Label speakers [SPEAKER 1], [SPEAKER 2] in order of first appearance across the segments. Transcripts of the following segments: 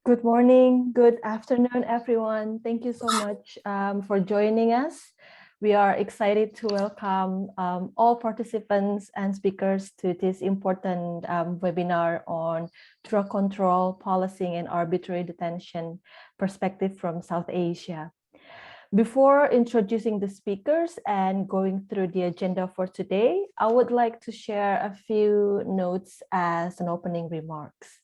[SPEAKER 1] Good morning, good afternoon, everyone. Thank you so much for joining us. We are excited to welcome all participants and speakers to this important webinar on drug control, policing, and arbitrary detention perspective from South Asia. Before introducing the speakers and going through the agenda for today, I would like to share a few notes as an opening remarks.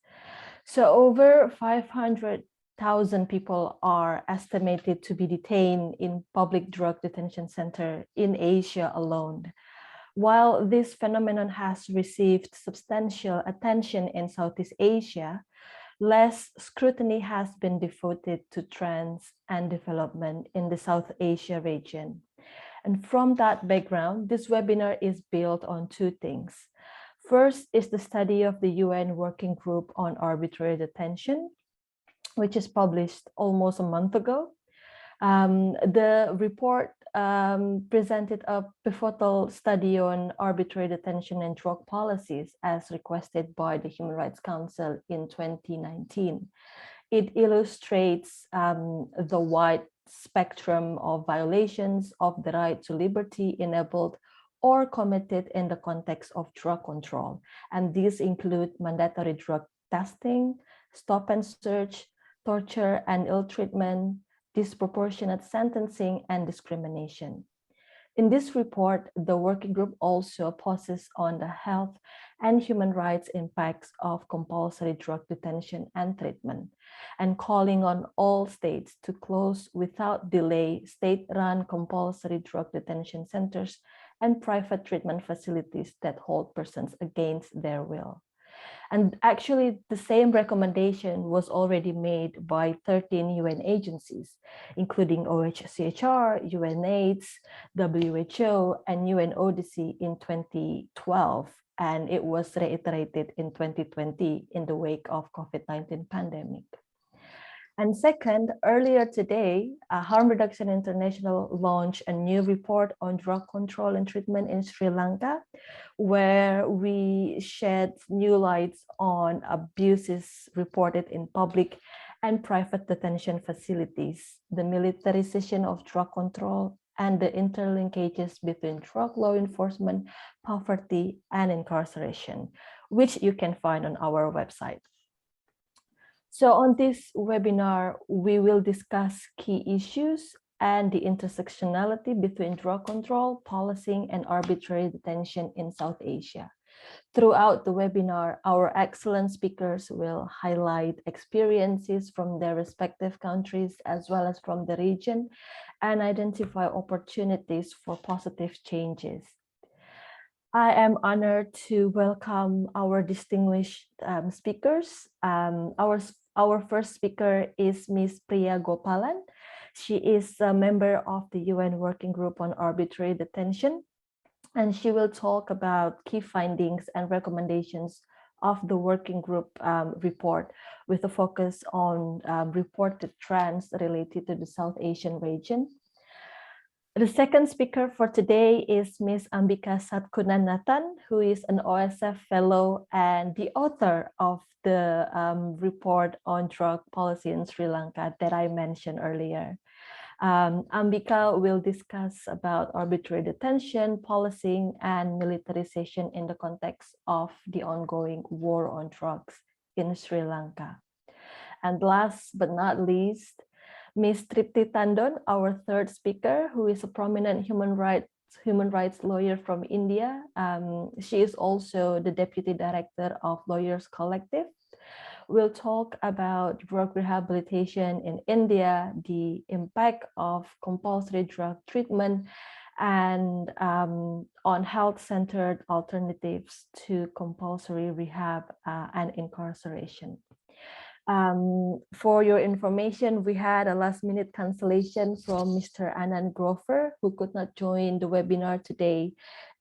[SPEAKER 1] So over 500,000 people are estimated to be detained in public drug detention center in Asia alone. While this phenomenon has received substantial attention in Southeast Asia, less scrutiny has been devoted to trends and development in the South Asia region. And from that background, this webinar is built on two things. First is the study of the UN Working Group on Arbitrary Detention, which is published almost a month ago. The report presented a pivotal study on arbitrary detention and drug policies as requested by the Human Rights Council in 2019. It illustrates the wide spectrum of violations of the right to liberty enabled or committed in the context of drug control. And these include mandatory drug testing, stop and search, torture and ill treatment, disproportionate sentencing, and discrimination. In this report, the working group also focuses on the health and human rights impacts of compulsory drug detention and treatment, and calling on all states to close without delay state-run compulsory drug detention centers and private treatment facilities that hold persons against their will. And actually, the same recommendation was already made by 13 UN agencies, including OHCHR, UNAIDS, WHO, and UNODC in 2012. And it was reiterated in 2020 in the wake of COVID-19 pandemic. And second, earlier today, Harm Reduction International launched a new report on drug control and treatment in Sri Lanka, where we shed new lights on abuses reported in public and private detention facilities, the militarization of drug control, and the interlinkages between drug law enforcement, poverty, and incarceration, which you can find on our website. So on this webinar, we will discuss key issues and the intersectionality between drug control, policing, and arbitrary detention in South Asia. Throughout the webinar, our excellent speakers will highlight experiences from their respective countries as well as from the region and identify opportunities for positive changes. I am honored to welcome our distinguished speakers. Our first speaker is Ms. Priya Gopalan. She is a member of the UN Working Group on Arbitrary Detention, and she will talk about key findings and recommendations of the working group report with a focus on reported trends related to the South Asian region. The second speaker for today is Ms. Ambika Satkunanathan, who is an OSF fellow and the author of the report on drug policy in Sri Lanka that I mentioned earlier. Ambika will discuss about arbitrary detention, policing, and militarization in the context of the ongoing war on drugs in Sri Lanka. And last but not least, Ms. Tripti Tandon, our third speaker, who is a prominent human rights lawyer from India. She is also the deputy director of Lawyers Collective. We'll talk about drug rehabilitation in India, the impact of compulsory drug treatment, and on health-centered alternatives to compulsory rehab and incarceration. For your information, we had a last-minute cancellation from Mr. Anand Grover, who could not join the webinar today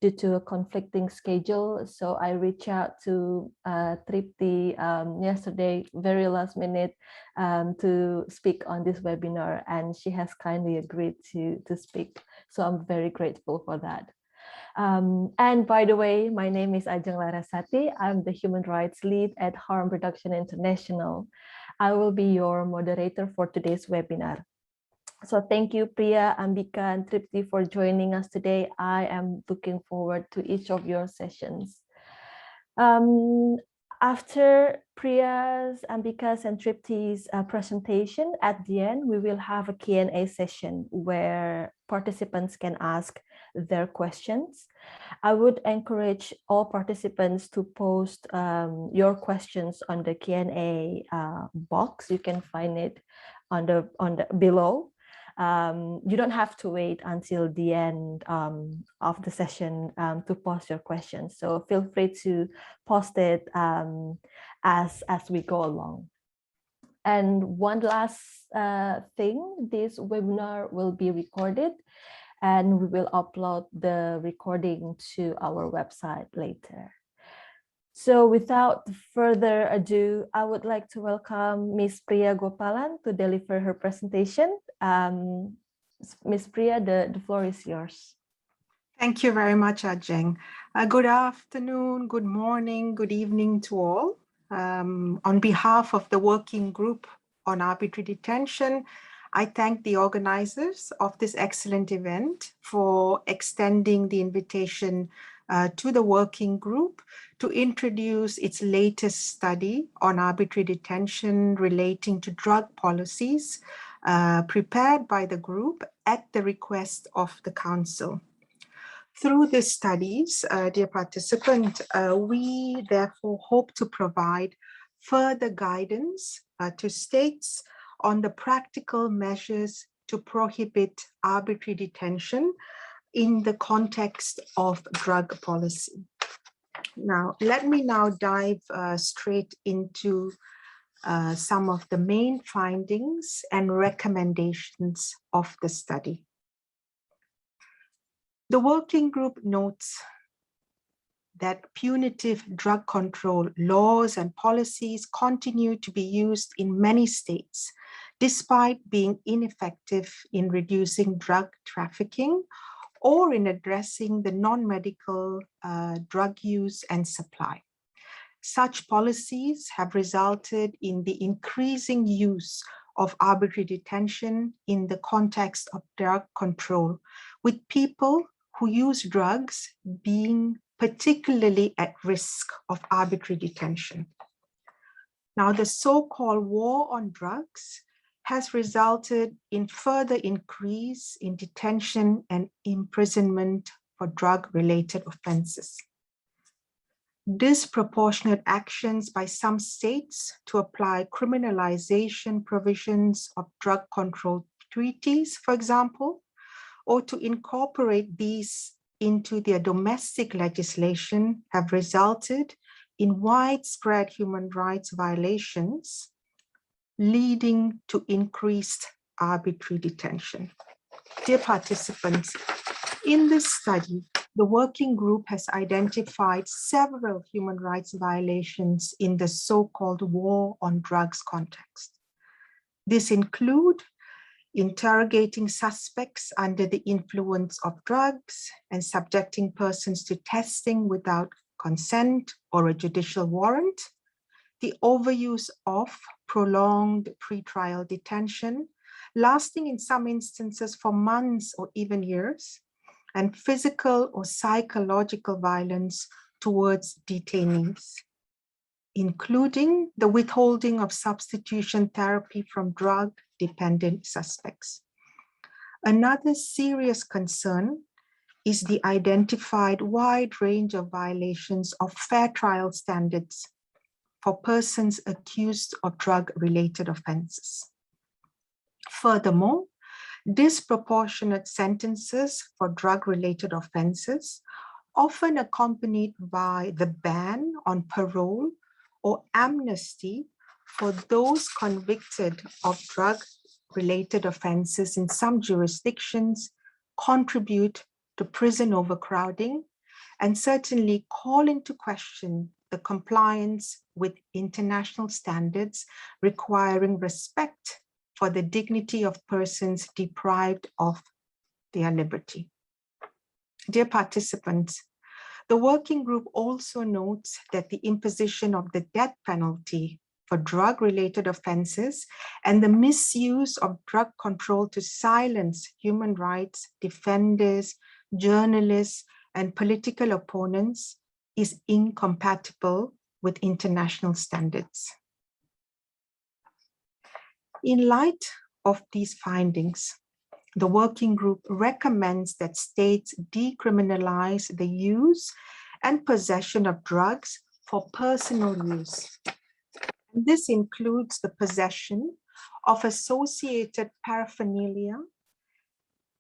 [SPEAKER 1] due to a conflicting schedule. So I reached out to Tripti yesterday, very last minute, to speak on this webinar, and she has kindly agreed to speak. So I'm very grateful for that. And by the way, my name is Ajeng Larasati. I'm the Human Rights Lead at Harm Reduction International. I will be your moderator for today's webinar. So thank you, Priya, Ambika, and Tripti for joining us today. I am looking forward to each of your sessions. After Priya's, Ambika's, and Tripti's presentation, at the end, we will have a Q&A session where participants can ask their questions. I would encourage all participants to post your questions on the Q&A box. You can find it on the below. You don't have to wait until the end of the session to post your questions. So feel free to post it as we go along. And one last thing, this webinar will be recorded and we will upload the recording to our website later. So without further ado, I would like to welcome Ms. Priya Gopalan to deliver her presentation. Ms. Priya, the floor is yours.
[SPEAKER 2] Thank you very much, Ajeng. Good afternoon, good morning, good evening to all. On behalf of the Working Group on Arbitrary Detention, I thank the organizers of this excellent event for extending the invitation to the Working Group to introduce its latest study on arbitrary detention relating to drug policies prepared by the group at the request of the Council. Through these studies, dear participant, we therefore hope to provide further guidance to states on the practical measures to prohibit arbitrary detention in the context of drug policy. Now, let me now dive straight into some of the main findings and recommendations of the study. The working group notes that punitive drug control laws and policies continue to be used in many states, despite being ineffective in reducing drug trafficking or in addressing the non-medical drug use and supply. Such policies have resulted in the increasing use of arbitrary detention in the context of drug control, with people who use drugs being particularly at risk of arbitrary detention. Now, the so-called war on drugs has resulted in further increase in detention and imprisonment for drug-related offenses. Disproportionate actions by some states to apply criminalization provisions of drug control treaties, for example, or to incorporate these into their domestic legislation have resulted in widespread human rights violations, leading to increased arbitrary detention. Dear participants, in this study, the working group has identified several human rights violations in the so-called war on drugs context. These include interrogating suspects under the influence of drugs and subjecting persons to testing without consent or a judicial warrant, the overuse of prolonged pretrial detention, lasting in some instances for months or even years, and physical or psychological violence towards detainees, including the withholding of substitution therapy from drug-dependent suspects. Another serious concern is the identified wide range of violations of fair trial standards for persons accused of drug-related offenses. Furthermore, disproportionate sentences for drug-related offenses, often accompanied by the ban on parole or amnesty for those convicted of drug-related offenses in some jurisdictions, contribute to prison overcrowding and certainly call into question the compliance with international standards requiring respect for the dignity of persons deprived of their liberty. Dear participants, the working group also notes that the imposition of the death penalty for drug-related offenses and the misuse of drug control to silence human rights defenders, journalists, and political opponents is incompatible with international standards. In light of these findings, the working group recommends that states decriminalize the use and possession of drugs for personal use. This includes the possession of associated paraphernalia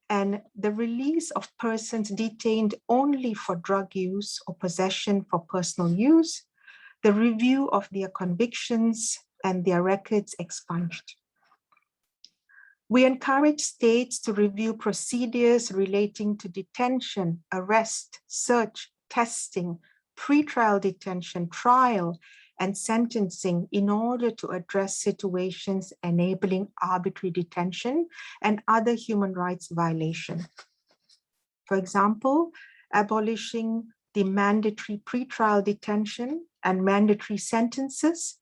[SPEAKER 2] and the release of persons detained only for drug use or possession for personal use, the review of their convictions and their records expunged. We encourage states to review procedures relating to detention, arrest, search, testing, pretrial detention, trial, and sentencing in order to address situations enabling arbitrary detention and other human rights violations. For example, abolishing the mandatory pretrial detention and mandatory sentences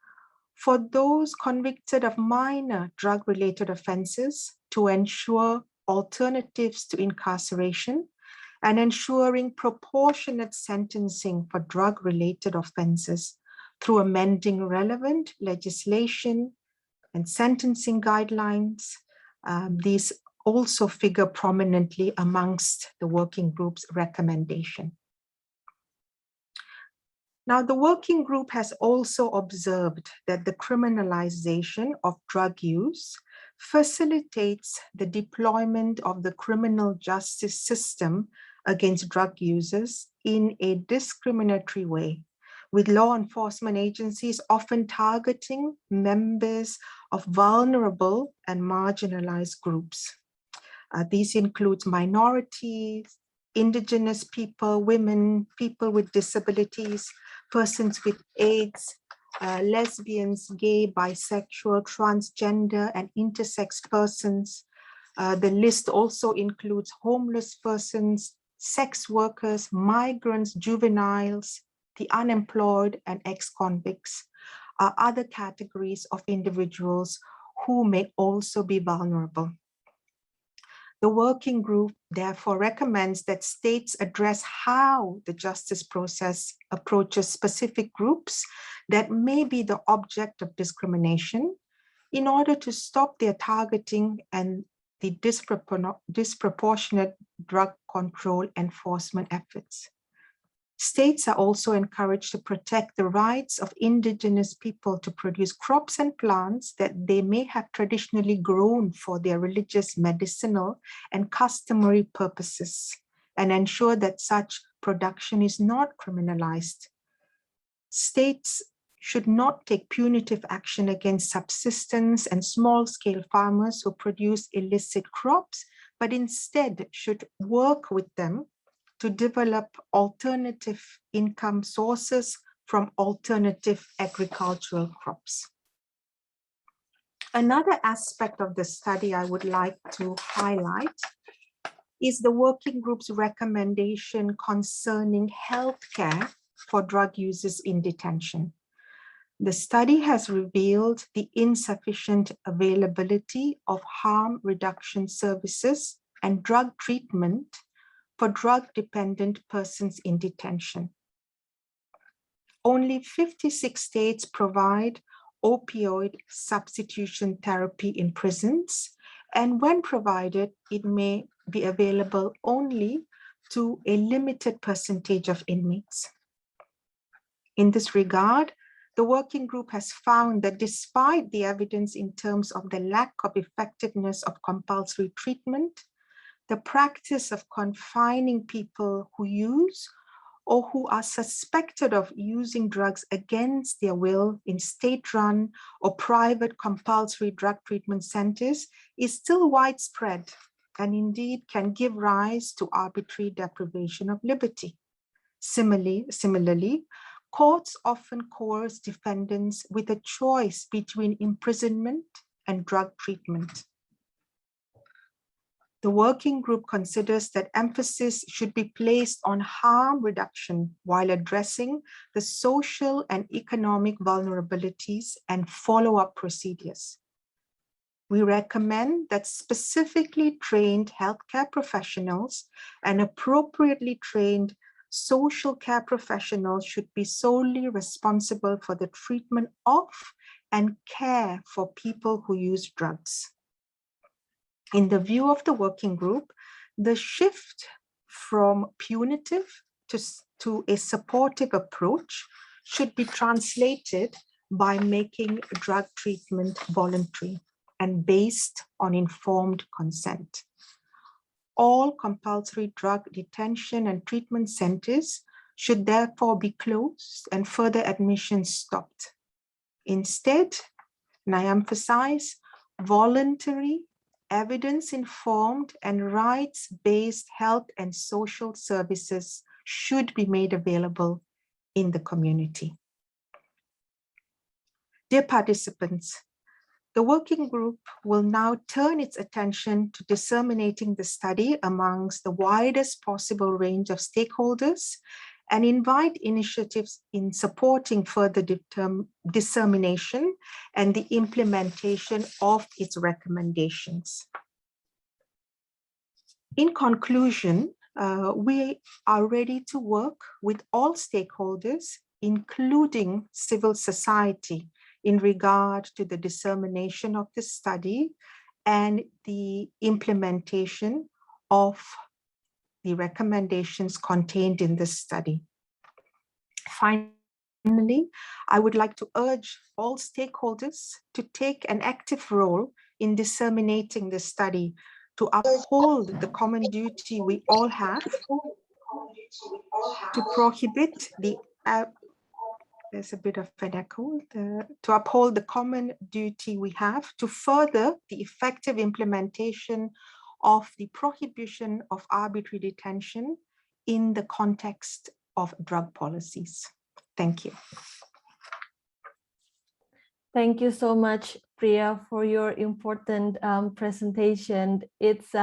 [SPEAKER 2] for those convicted of minor drug-related offenses to ensure alternatives to incarceration and ensuring proportionate sentencing for drug-related offenses through amending relevant legislation and sentencing guidelines. These also figure prominently amongst the working group's recommendation. Now, the working group has also observed that the criminalization of drug use facilitates the deployment of the criminal justice system against drug users in a discriminatory way, with law enforcement agencies often targeting members of vulnerable and marginalized groups. These include minorities, indigenous people, women, people with disabilities, persons with AIDS, lesbians, gay, bisexual, transgender, and intersex persons. The list also includes homeless persons, sex workers, migrants, juveniles, the unemployed, and ex-convicts are other categories of individuals who may also be vulnerable. The working group therefore recommends that states address how the justice process approaches specific groups that may be the object of discrimination in order to stop their targeting and the disproportionate drug control enforcement efforts. States are also encouraged to protect the rights of indigenous people to produce crops and plants that they may have traditionally grown for their religious, medicinal, and customary purposes, and ensure that such production is not criminalized. States should not take punitive action against subsistence and small-scale farmers who produce illicit crops, but instead should work with them to develop alternative income sources from alternative agricultural crops. Another aspect of the study I would like to highlight is the working group's recommendation concerning healthcare for drug users in detention. The study has revealed the insufficient availability of harm reduction services and drug treatment for drug-dependent persons in detention. Only 56 states provide opioid substitution therapy in prisons, and when provided, it may be available only to a limited percentage of inmates. In this regard, the working group has found that despite the evidence in terms of the lack of effectiveness of compulsory treatment, the practice of confining people who use or who are suspected of using drugs against their will in state-run or private compulsory drug treatment centers is still widespread and indeed can give rise to arbitrary deprivation of liberty. Similarly, courts often coerce defendants with a choice between imprisonment and drug treatment. The working group considers that emphasis should be placed on harm reduction while addressing the social and economic vulnerabilities and follow-up procedures. We recommend that specifically trained healthcare professionals and appropriately trained social care professionals should be solely responsible for the treatment of and care for people who use drugs. In the view of the working group, the shift from punitive to a supportive approach should be translated by making drug treatment voluntary and based on informed consent. All compulsory drug detention and treatment centers should therefore be closed and further admissions stopped. Instead, and I emphasize, voluntary, evidence-informed and rights-based health and social services should be made available in the community. Dear participants, the working group will now turn its attention to disseminating the study amongst the widest possible range of stakeholders and invite initiatives in supporting further dissemination and the implementation of its recommendations. In conclusion, we are ready to work with all stakeholders, including civil society, in regard to the dissemination of the study and the implementation of the recommendations contained in this study. Finally, I would like to urge all stakeholders to take an active role in disseminating the study to uphold the common duty we all have to prohibit the there's a bit of an echo, to uphold the common duty we have to further the effective implementation of the prohibition of arbitrary detention in the context of drug policies. Thank you.
[SPEAKER 1] Thank you so much, Priya, for your important presentation. It's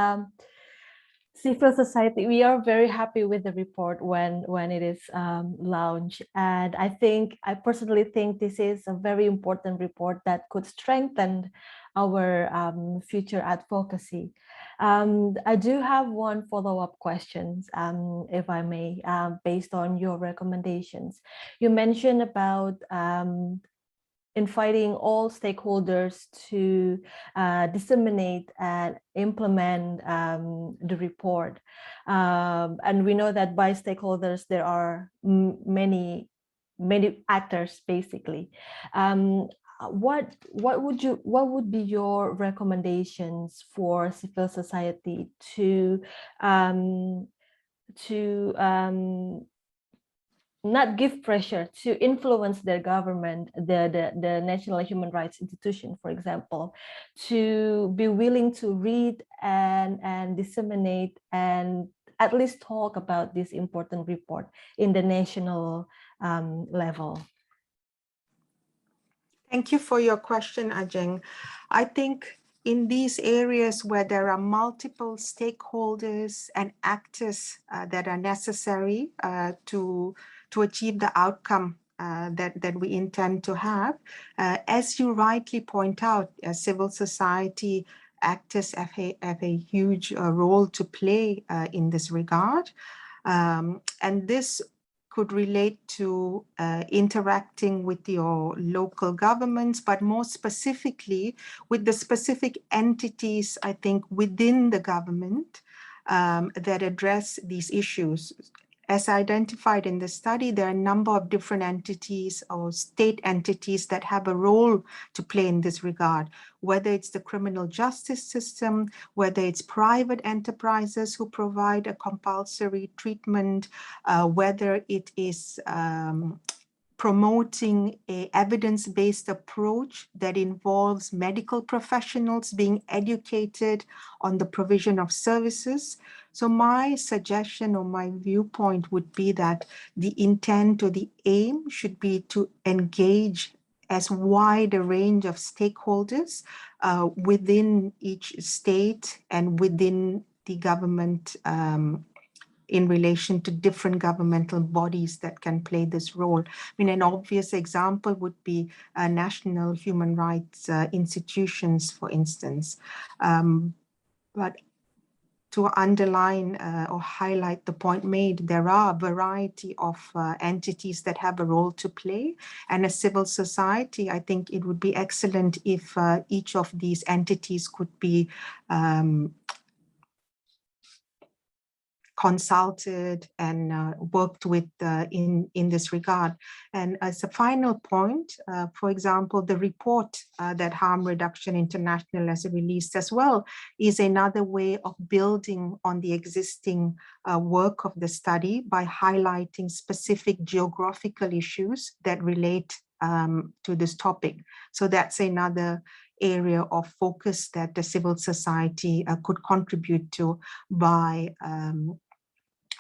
[SPEAKER 1] civil society. We are very happy with the report when it is launched, and I personally think this is a very important report that could strengthen our future advocacy. I do have one follow-up question, if I may, based on your recommendations. You mentioned about inviting all stakeholders to disseminate and implement the report. And we know that by stakeholders, there are many actors, basically. What would be your recommendations for civil society to not give pressure to influence their government, the National Human Rights Institution, for example, to be willing to read and disseminate and at least talk about this important report in the national level?
[SPEAKER 2] Thank you for your question, Ajeng. I think in these areas where there are multiple stakeholders and actors that are necessary to achieve the outcome that we intend to have, as you rightly point out, civil society actors have a huge role to play in this regard. And this could relate to interacting with your local governments, but more specifically with the specific entities, I think, within the government that address these issues. As identified in the study, there are a number of different entities or state entities that have a role to play in this regard, whether it's the criminal justice system, whether it's private enterprises who provide a compulsory treatment, whether it is promoting an evidence-based approach that involves medical professionals being educated on the provision of services. So my suggestion or my viewpoint would be that the intent or the aim should be to engage as wide a range of stakeholders within each state and within the government in relation to different governmental bodies that can play this role. I mean, an obvious example would be national human rights institutions, for instance. But to underline or highlight the point made, there are a variety of entities that have a role to play. And as civil society, I think it would be excellent if each of these entities could be consulted and worked with in this regard. And as a final point, for example, the report that Harm Reduction International has released as well is another way of building on the existing work of the study by highlighting specific geographical issues that relate to this topic. So that's another area of focus that the civil society could contribute to by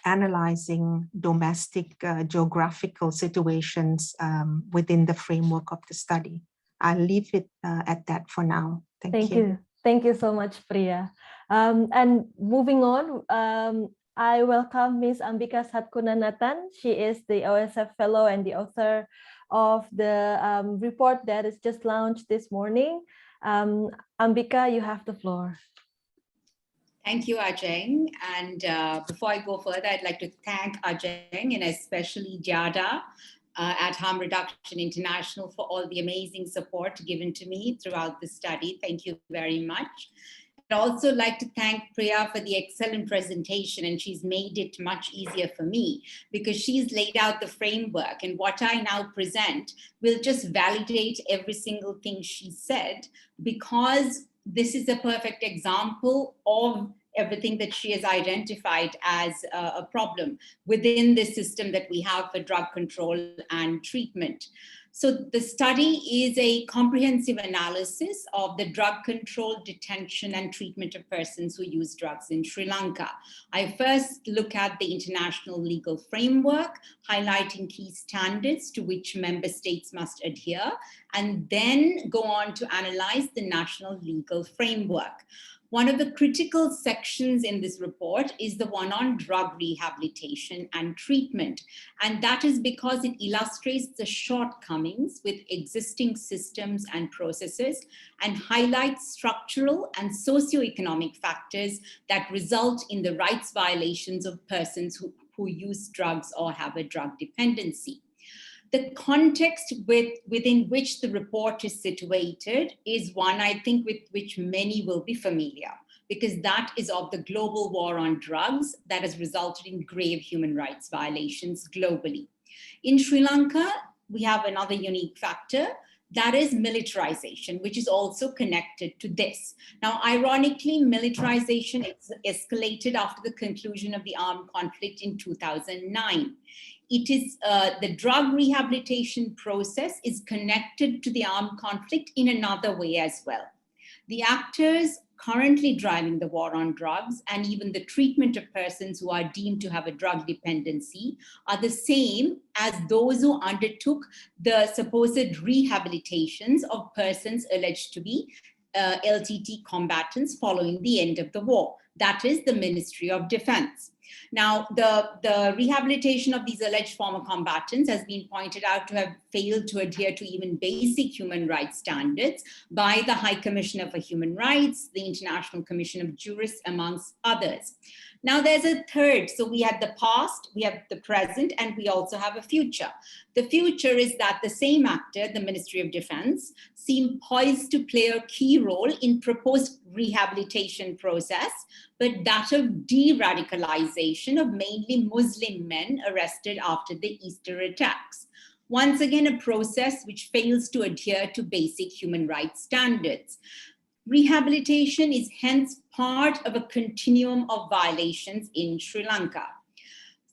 [SPEAKER 2] analyzing domestic geographical situations within the framework of the study. I'll leave it at that for now. Thank you.
[SPEAKER 1] Thank you so much, Priya. And moving on, I welcome Ms. Ambika Satkunanathan. She is the OSF Fellow and the author of the report that is just launched this morning. Ambika, you have the floor.
[SPEAKER 3] Thank you, Ajeng. And before I go further, I'd like to thank Ajeng and especially Jada at Harm Reduction International for all the amazing support given to me throughout the study. Thank you very much. I'd also like to thank Priya for the excellent presentation, and she's made it much easier for me because she's laid out the framework, and what I now present will just validate every single thing she said, because this is a perfect example of everything that she has identified as a problem within the system that we have for drug control and treatment. So the study is a comprehensive analysis of the drug control, detention, and treatment of persons who use drugs in Sri Lanka. I first look at the international legal framework, highlighting key standards to which member states must adhere, and then go on to analyze the national legal framework. One of the critical sections in this report is the one on drug rehabilitation and treatment. And that is because it illustrates the shortcomings with existing systems and processes and highlights structural and socioeconomic factors that result in the rights violations of persons who use drugs or have a drug dependency. The context within which the report is situated is one, I think, with which many will be familiar, because that is of the global war on drugs that has resulted in grave human rights violations globally. In Sri Lanka, we have another unique factor, that is militarization, which is also connected to this. Now, ironically, militarization escalated after the conclusion of the armed conflict in 2009. It is the drug rehabilitation process is connected to the armed conflict in another way as well. The actors currently driving the war on drugs and even the treatment of persons who are deemed to have a drug dependency are the same as those who undertook the supposed rehabilitations of persons alleged to be LTT combatants following the end of the war. That is the Ministry of Defense. Now, the rehabilitation of these alleged former combatants has been pointed out to have failed to adhere to even basic human rights standards by the High Commissioner for Human Rights, the International Commission of Jurists, amongst others. Now, there's a third. So we have the past, we have the present, and we also have a future. The future is that the same actor, the Ministry of Defense, seem poised to play a key role in proposed rehabilitation process, but that of de-radicalization of mainly Muslim men arrested after the Easter attacks. Once again, a process which fails to adhere to basic human rights standards. Rehabilitation is hence part of a continuum of violations in Sri Lanka.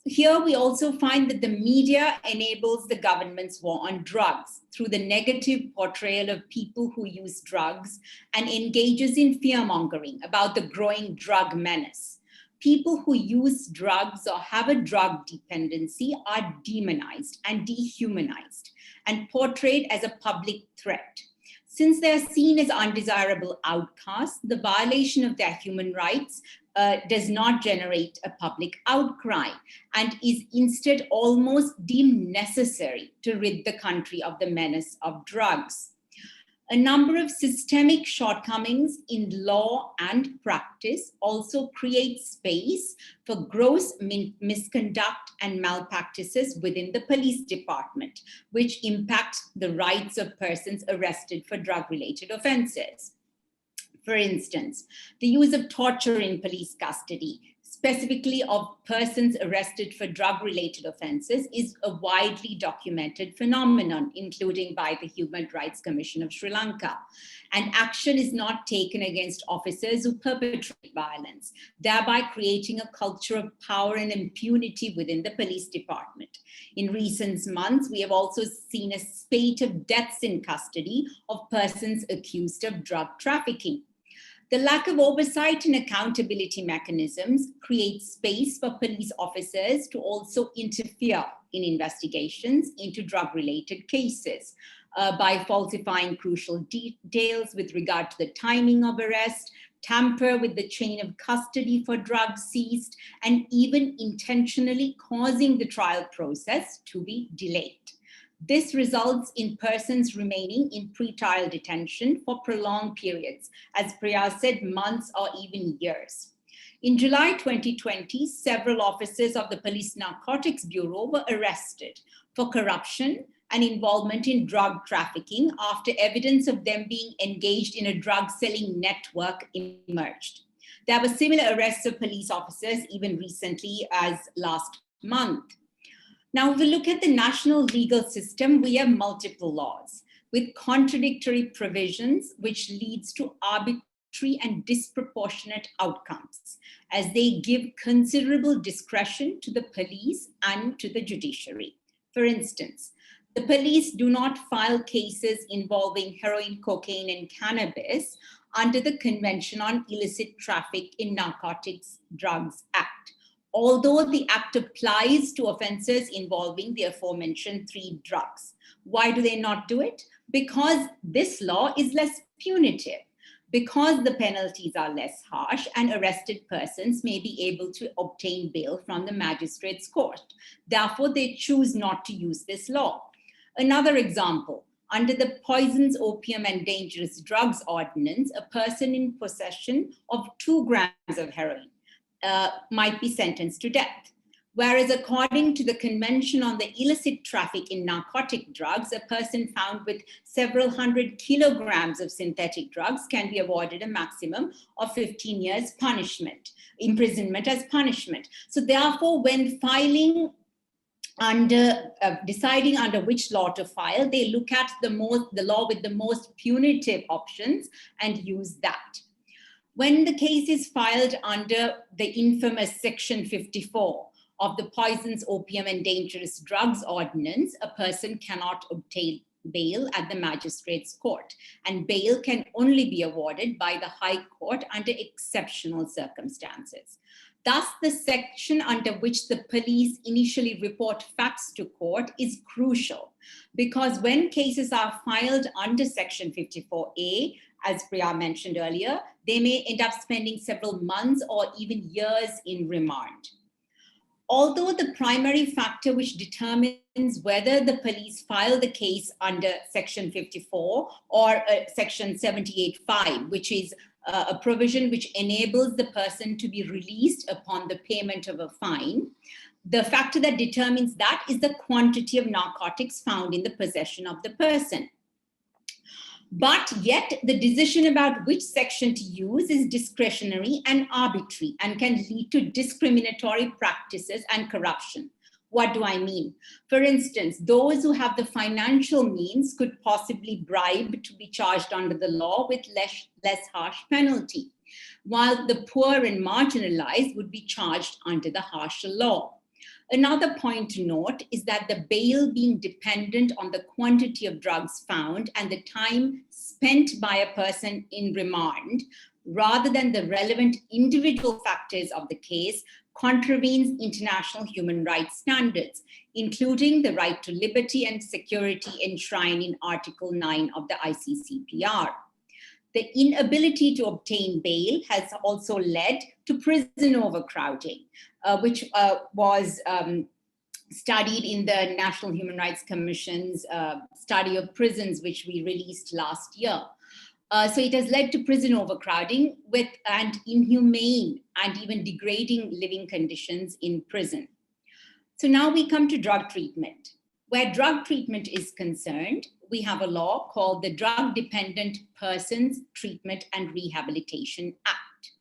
[SPEAKER 3] Here we also find that the media enables the government's war on drugs through the negative portrayal of people who use drugs and engages in fear-mongering about the growing drug menace. People who use drugs or have a drug dependency are demonized and dehumanized. and portrayed as a public threat. Since they are seen as undesirable outcasts, the violation of their human rights does not generate a public outcry and is instead almost deemed necessary to rid the country of the menace of drugs. A number of systemic shortcomings in law and practice also create space for gross misconduct and malpractices within the police department, which impact the rights of persons arrested for drug-related offenses. For instance, the use of torture in police custody, specifically of persons arrested for drug-related offenses, is a widely documented phenomenon, including by the Human Rights Commission of Sri Lanka. And action is not taken against officers who perpetrate violence, thereby creating a culture of power and impunity within the police department. In recent months, we have also seen a spate of deaths in custody of persons accused of drug trafficking. The lack of oversight and accountability mechanisms create space for police officers to also interfere in investigations into drug-related cases by falsifying crucial details with regard to the timing of arrest, tamper with the chain of custody for drugs seized, and even intentionally causing the trial process to be delayed. This results in persons remaining in pretrial detention for prolonged periods, as Priya said, months or even years. In July 2020, several officers of the Police Narcotics Bureau were arrested for corruption and involvement in drug trafficking after evidence of them being engaged in a drug-selling network emerged. There were similar arrests of police officers even recently as last month. Now, if we look at the national legal system, we have multiple laws with contradictory provisions, which leads to arbitrary and disproportionate outcomes, as they give considerable discretion to the police and to the judiciary. For instance, the police do not file cases involving heroin, cocaine, and cannabis under the Convention on Illicit Traffic in Narcotics Drugs Act, although the act applies to offenses involving the aforementioned 3 drugs. Why do they not do it? Because this law is less punitive, because the penalties are less harsh and arrested persons may be able to obtain bail from the magistrate's court. Therefore, they choose not to use this law. Another example, under the Poisons, Opium and Dangerous Drugs Ordinance, a person in possession of 2 grams of heroin might be sentenced to death. Whereas according to the Convention on the Illicit Traffic in Narcotic Drugs, a person found with several hundred kilograms of synthetic drugs can be awarded a maximum of 15 years punishment, imprisonment as punishment. So therefore, when filing under, deciding under which law to file, they look at the law with the most punitive options and use that. When the case is filed under the infamous Section 54 of the Poisons, Opium and Dangerous Drugs Ordinance, a person cannot obtain bail at the magistrate's court, and bail can only be awarded by the High Court under exceptional circumstances. Thus, the section under which the police initially report facts to court is crucial, because when cases are filed under Section 54A, as Priya mentioned earlier, they may end up spending several months or even years in remand. Although the primary factor which determines whether the police file the case under Section 54 or Section 78(5), which is a provision which enables the person to be released upon the payment of a fine, the factor that determines that is the quantity of narcotics found in the possession of the person. But yet the decision about which section to use is discretionary and arbitrary and can lead to discriminatory practices and corruption. What do I mean? For instance, those who have the financial means could possibly bribe to be charged under the law with less harsh penalty, while the poor and marginalized would be charged under the harsher law. Another point to note is that the bail being dependent on the quantity of drugs found and the time spent by a person in remand rather than the relevant individual factors of the case, contravenes international human rights standards, including the right to liberty and security enshrined in Article 9 of the ICCPR. The inability to obtain bail has also led to prison overcrowding, which was studied in the National Human Rights Commission's study of prisons, which we released last year. So it has led to prison overcrowding and inhumane and even degrading living conditions in prison. So now we come to drug treatment. Where drug treatment is concerned, we have a law called the Drug Dependent Persons Treatment and Rehabilitation Act.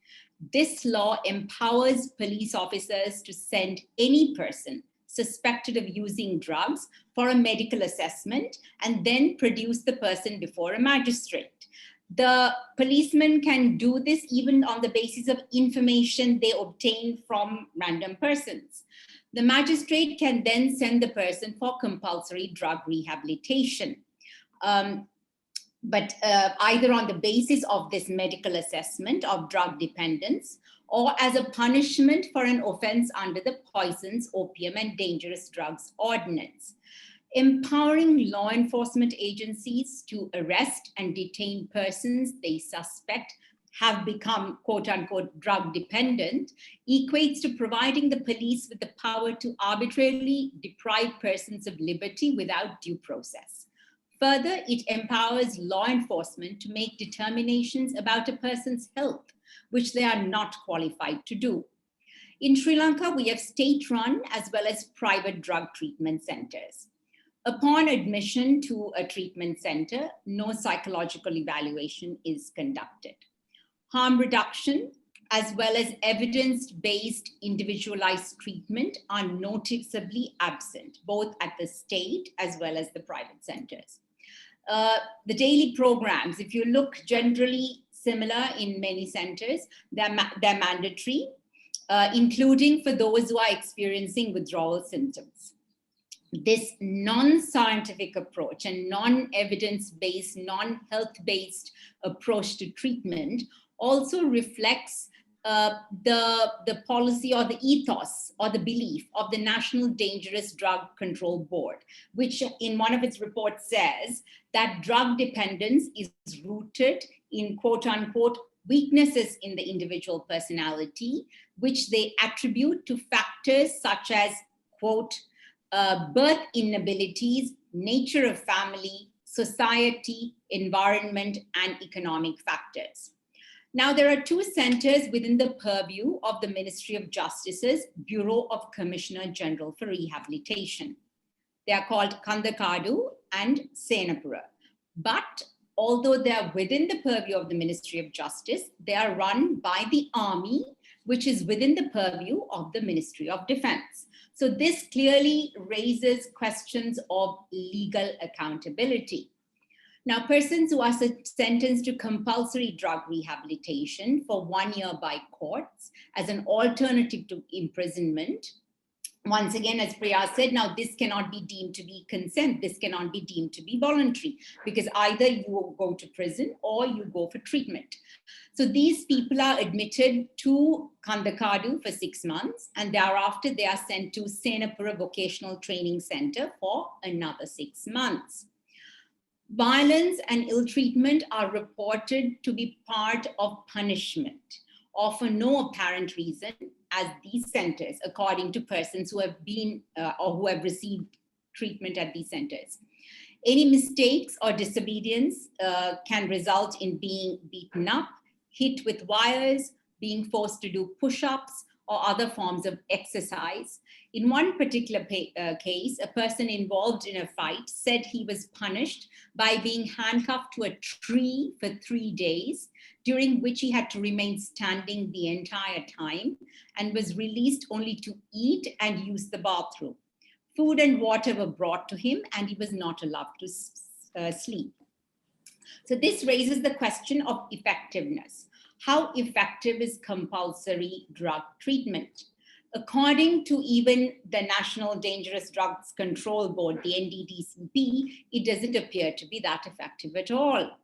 [SPEAKER 3] This law empowers police officers to send any person suspected of using drugs for a medical assessment and then produce the person before a magistrate. The policeman can do this even on the basis of information they obtain from random persons. The magistrate can then send the person for compulsory drug rehabilitation. But either on the basis of this medical assessment of drug dependence or as a punishment for an offense under the Poisons, Opium and Dangerous Drugs Ordinance. Empowering law enforcement agencies to arrest and detain persons they suspect have become quote unquote drug dependent equates to providing the police with the power to arbitrarily deprive persons of liberty without due process. Further, it empowers law enforcement to make determinations about a person's health, which they are not qualified to do. In Sri Lanka, we have state-run as well as private drug treatment centers. Upon admission to a treatment center, no psychological evaluation is conducted. Harm reduction, as well as evidence-based individualized treatment are noticeably absent, both at the state as well as the private centers. The daily programs, if you look generally similar in many centers, they're mandatory, including for those who are experiencing withdrawal symptoms. This non-scientific approach and non-evidence-based, non-health-based approach to treatment also reflects the policy or the ethos or the belief of the National Dangerous Drug Control Board, which in one of its reports says that drug dependence is rooted in quote unquote weaknesses in the individual personality, which they attribute to factors such as quote, birth inabilities, nature of family, society, environment, and economic factors. Now, there are two centers within the purview of the Ministry of Justice's Bureau of Commissioner General for Rehabilitation. They are called Kandakadu and Senapura. But although they are within the purview of the Ministry of Justice, they are run by the Army, which is within the purview of the Ministry of Defense. So this clearly raises questions of legal accountability. Now, persons who are sentenced to compulsory drug rehabilitation for 1 year by courts as an alternative to imprisonment, once again, as Priya said, now this cannot be deemed to be consent. This cannot be deemed to be voluntary because either you go to prison or you go for treatment. So these people are admitted to Kandakadu for 6 months and thereafter they are sent to Senapura Vocational Training Center for another 6 months. Violence and ill treatment are reported to be part of punishment or for no apparent reason, as these centers, according to persons who have been or who have received treatment at these centers. Any mistakes or disobedience can result in being beaten up, hit with wires, being forced to do push-ups or other forms of exercise. In one particular case, a person involved in a fight said he was punished by being handcuffed to a tree for 3 days, during which he had to remain standing the entire time and was released only to eat and use the bathroom. Food and water were brought to him and he was not allowed to sleep. So this raises the question of effectiveness. How effective is compulsory drug treatment? According to even the National Dangerous Drugs Control Board, the NDDCP, it doesn't appear to be that effective at all.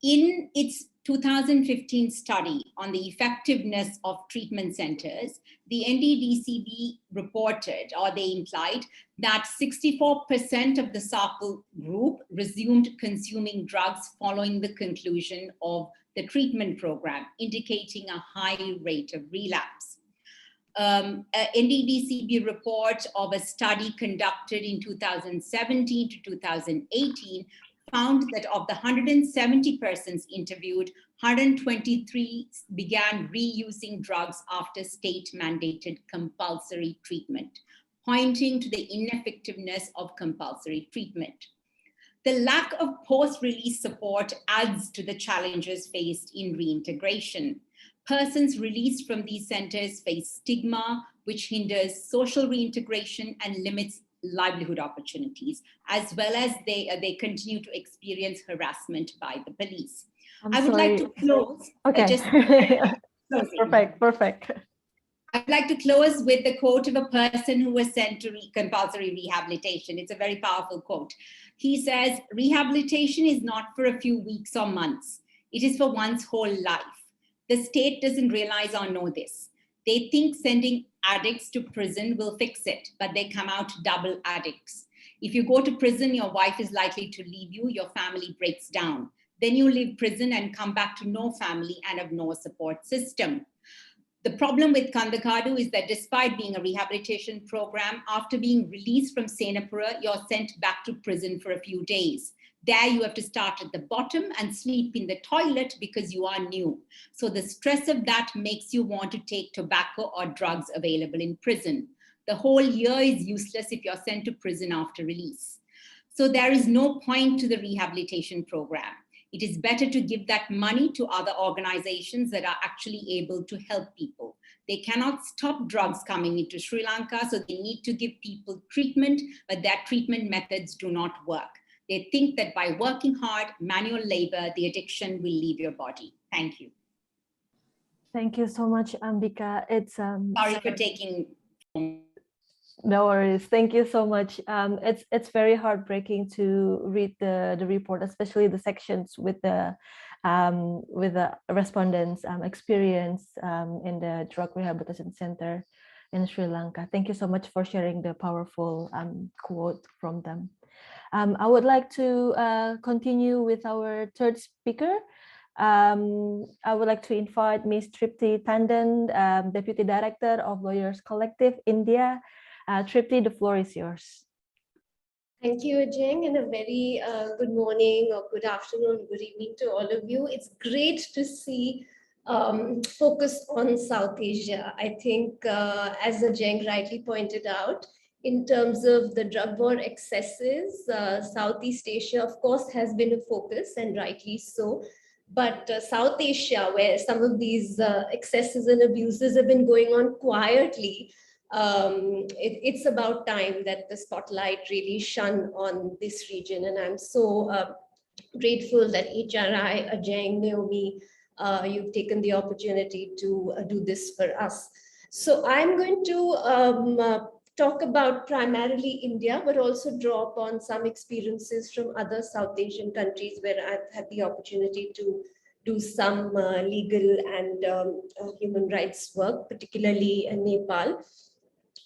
[SPEAKER 3] In its 2015 study on the effectiveness of treatment centers, the NDDCB reported, or they implied, that 64% of the sample group resumed consuming drugs following the conclusion of the treatment program, indicating a high rate of relapse. An NDDCB report of a study conducted in 2017 to 2018 found that of the 170 persons interviewed, 123 began reusing drugs after state-mandated compulsory treatment, pointing to the ineffectiveness of compulsory treatment. The lack of post-release support adds to the challenges faced in reintegration. Persons released from these centers face stigma, which hinders social reintegration and limits livelihood opportunities, as well as they continue to experience harassment by the police. I would like to close.
[SPEAKER 1] Okay. Perfect.
[SPEAKER 3] I'd like to close with the quote of a person who was sent to compulsory rehabilitation. It's a very powerful quote. He says, "Rehabilitation is not for a few weeks or months. It is for one's whole life. The state doesn't realize or know this. They think sending addicts to prison will fix it, but they come out double addicts. If you go to prison, your wife is likely to leave you, your family breaks down. Then you leave prison and come back to no family and have no support system." The problem with Kandakadu is that despite being a rehabilitation program, after being released from Senapura, you're sent back to prison for a few days. There you have to start at the bottom and sleep in the toilet because you are new. So the stress of that makes you want to take tobacco or drugs available in prison. The whole year is useless if you're sent to prison after release. So there is no point to the rehabilitation program. It is better to give that money to other organizations that are actually able to help people. They cannot stop drugs coming into Sri Lanka, so they need to give people treatment, but their treatment methods do not work. They think that by working hard, manual labor, the addiction will leave your body. Thank you.
[SPEAKER 1] Thank you so much, Ambika. It's
[SPEAKER 3] sorry for taking.
[SPEAKER 1] No worries. Thank you so much. It's very heartbreaking to read the report, especially the sections with the respondents' experience in the drug rehabilitation center in Sri Lanka. Thank you so much for sharing the powerful quote from them. I would like to continue with our third speaker. I would like to invite Ms. Tripti Tandon, Deputy Director of Lawyers Collective, India. Tripti, the floor is yours.
[SPEAKER 4] Thank you, Ajeng, and a very good morning or good afternoon, good evening to all of you. It's great to see focus on South Asia. I think, as Ajeng rightly pointed out, in terms of the drug war excesses, Southeast Asia, of course, has been a focus, and rightly so. But South Asia, where some of these excesses and abuses have been going on quietly, it's about time that the spotlight really shone on this region. And I'm so grateful that HRI, Ajeng, Naomi, you've taken the opportunity to do this for us. So I'm going to talk about primarily India, but also draw upon some experiences from other South Asian countries where I've had the opportunity to do some legal and human rights work, particularly in Nepal.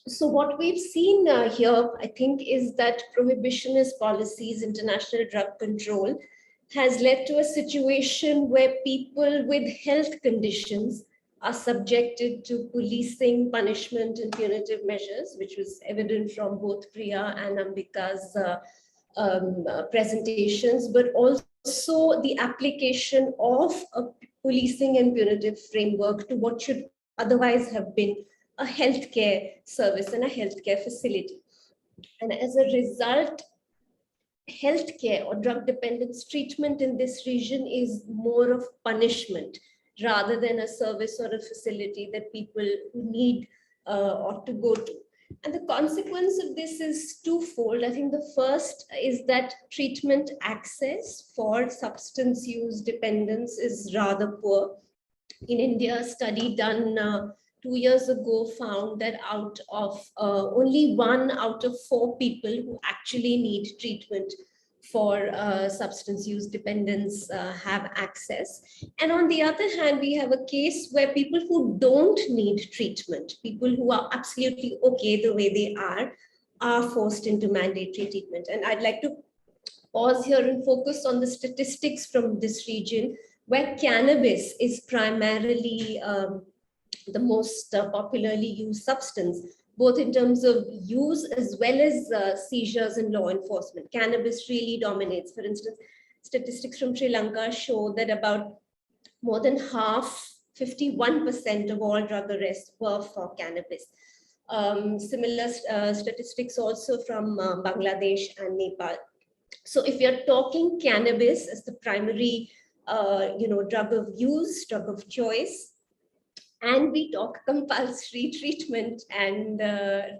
[SPEAKER 4] So what we've seen here, I think, is that prohibitionist policies, international drug control, has led to a situation where people with health conditions are subjected to policing, punishment, and punitive measures, which was evident from both Priya and Ambika's presentations, but also the application of a policing and punitive framework to what should otherwise have been a healthcare service and a healthcare facility. And as a result, healthcare or drug dependence treatment in this region is more of punishment rather than a service or a facility that people who need ought to go to. And the consequence of this is twofold. I think the first is that treatment access for substance use dependence is rather poor. In India, a study done 2 years ago found that out of only 1 out of 4 people who actually need treatment for substance use dependents have access. And on the other hand, we have a case where people who don't need treatment, people who are absolutely okay the way they are forced into mandatory treatment. And I'd like to pause here and focus on the statistics from this region, where cannabis is primarily the most popularly used substance, both in terms of use as well as seizures and law enforcement. Cannabis really dominates. For instance, statistics from Sri Lanka show that about more than half, 51% of all drug arrests were for cannabis. Similar statistics also from Bangladesh and Nepal. So if you're talking cannabis as the primary drug of use, drug of choice, and we talk compulsory treatment and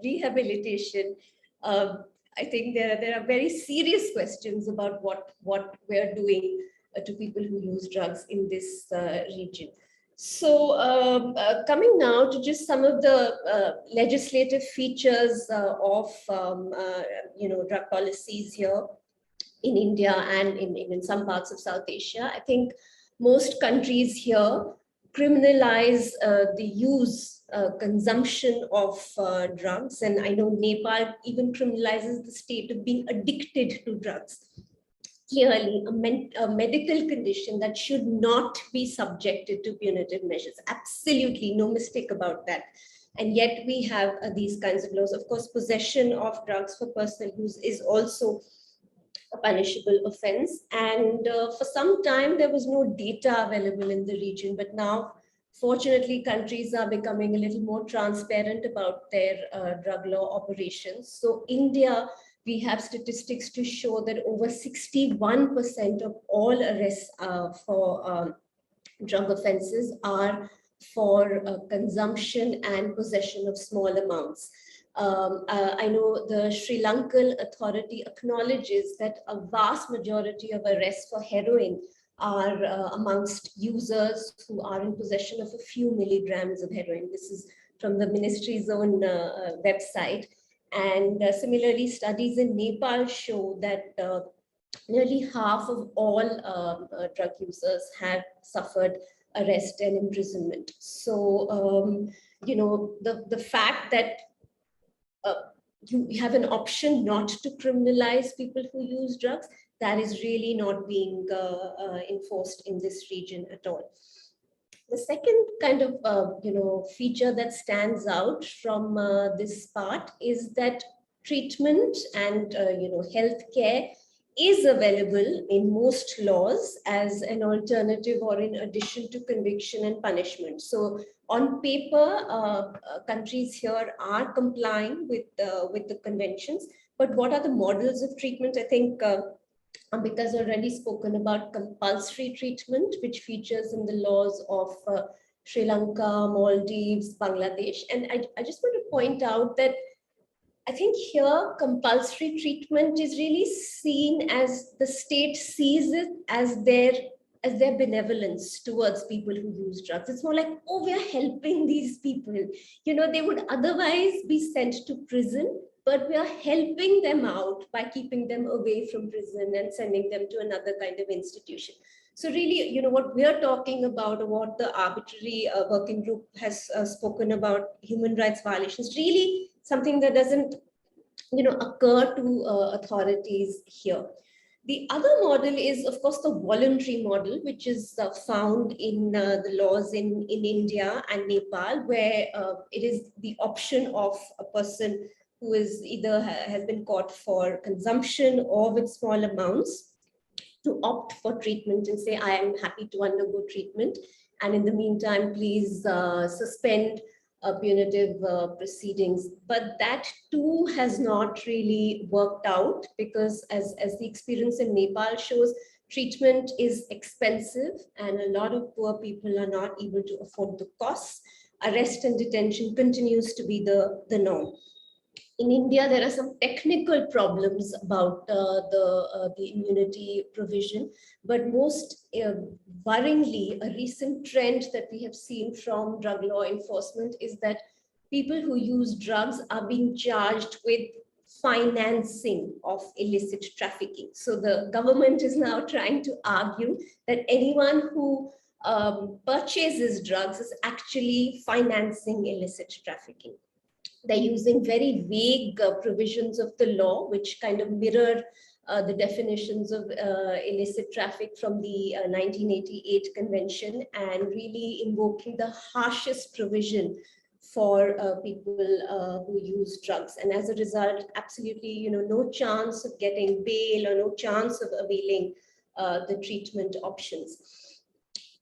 [SPEAKER 4] rehabilitation, I think there are very serious questions about what we're doing to people who use drugs in this region. So coming now to just some of the legislative features of drug policies here in India and in some parts of South Asia. I think most countries here criminalize the use, consumption of drugs. And I know Nepal even criminalizes the state of being addicted to drugs. Clearly, a medical condition that should not be subjected to punitive measures. Absolutely, no mistake about that. And yet we have these kinds of laws. Of course, possession of drugs for personal use is also a punishable offense. And for some time, there was no data available in the region, but now, fortunately, countries are becoming a little more transparent about their drug law operations. So India, we have statistics to show that over 61% of all arrests for drug offenses are for consumption and possession of small amounts. I know the Sri Lankan authority acknowledges that a vast majority of arrests for heroin are amongst users who are in possession of a few milligrams of heroin. This is from the ministry's own website. And similarly, studies in Nepal show that nearly half of all drug users have suffered arrest and imprisonment. So, the fact that you have an option not to criminalize people who use drugs, that is really not being enforced in this region at all. The second kind of feature that stands out from this part is that treatment and healthcare is available in most laws as an alternative or in addition to conviction and punishment. So on paper, countries here are complying with the conventions, but what are the models of treatment? I think Ambika has already spoken about compulsory treatment, which features in the laws of Sri Lanka, Maldives, Bangladesh. And I just want to point out that I think here compulsory treatment is really seen as the state sees it as their benevolence towards people who use drugs. It's more like, oh, we are helping these people. They would otherwise be sent to prison, but we are helping them out by keeping them away from prison and sending them to another kind of institution. So really, what we are talking about, or what the arbitrary working group has spoken about, human rights violations, really something that doesn't, occur to authorities here. The other model is, of course, the voluntary model, which is found in the laws in India and Nepal, where it is the option of a person who is either has been caught for consumption or with small amounts to opt for treatment and say, I am happy to undergo treatment. And in the meantime, please suspend punitive proceedings. But that too has not really worked out, because as the experience in Nepal shows, treatment is expensive and a lot of poor people are not able to afford the costs. Arrest and detention continues to be the norm. In India, there are some technical problems about the immunity provision, but most worryingly, a recent trend that we have seen from drug law enforcement is that people who use drugs are being charged with financing of illicit trafficking. So the government is now trying to argue that anyone who purchases drugs is actually financing illicit trafficking. They're using very vague provisions of the law, which kind of mirror the definitions of illicit traffic from the 1988 convention, and really invoking the harshest provision for people who use drugs. And as a result, absolutely, no chance of getting bail or no chance of availing the treatment options.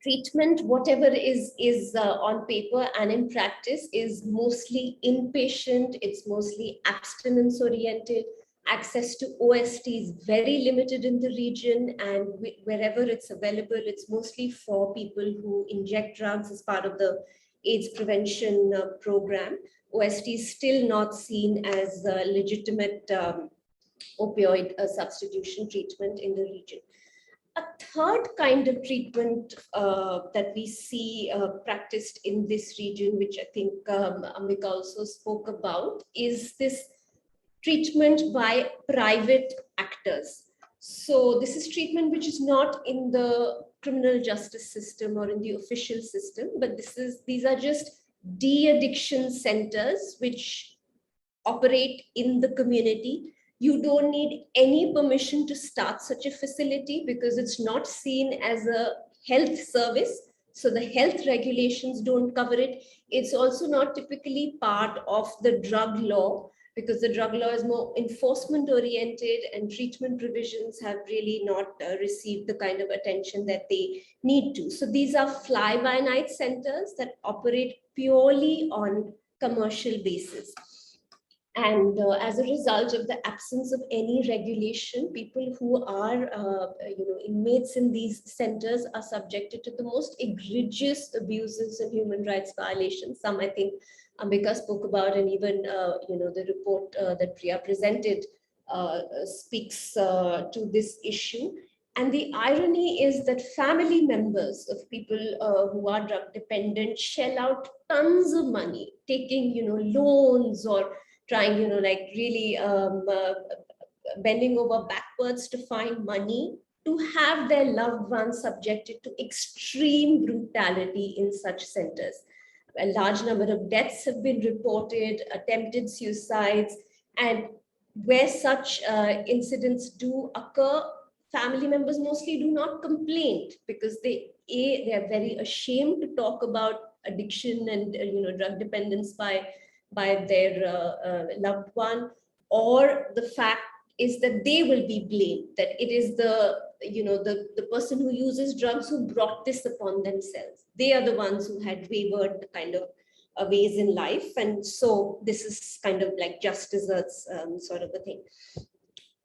[SPEAKER 4] Treatment, whatever is on paper and in practice, is mostly inpatient. It's mostly abstinence oriented. Access to OST is very limited in the region, and wherever it's available, it's mostly for people who inject drugs as part of the AIDS prevention program. OST is still not seen as a legitimate opioid substitution treatment in the region. A third kind of treatment that we see practiced in this region, which I think Ambika also spoke about, is this treatment by private actors. So this is treatment which is not in the criminal justice system or in the official system, but these are just de-addiction centers which operate in the community. You don't need any permission to start such a facility because it's not seen as a health service. So the health regulations don't cover it. It's also not typically part of the drug law, because the drug law is more enforcement oriented, and treatment provisions have really not received the kind of attention that they need to. So these are fly-by-night centers that operate purely on commercial basis. And as a result of the absence of any regulation, people who are inmates in these centers are subjected to the most egregious abuses and human rights violations. Some, I think, Ambika spoke about, and even the report that Priya presented speaks to this issue. And the irony is that family members of people who are drug dependent shell out tons of money, taking loans or trying really bending over backwards to find money to have their loved ones subjected to extreme brutality in such centers. A large number of deaths have been reported, attempted suicides, and where such incidents do occur, family members mostly do not complain because they are very ashamed to talk about addiction and drug dependence by their loved one, or the fact is that they will be blamed, that it is the person who uses drugs who brought this upon themselves. They are the ones who had wavered kind of ways in life, and so this is kind of like just desserts sort of a thing.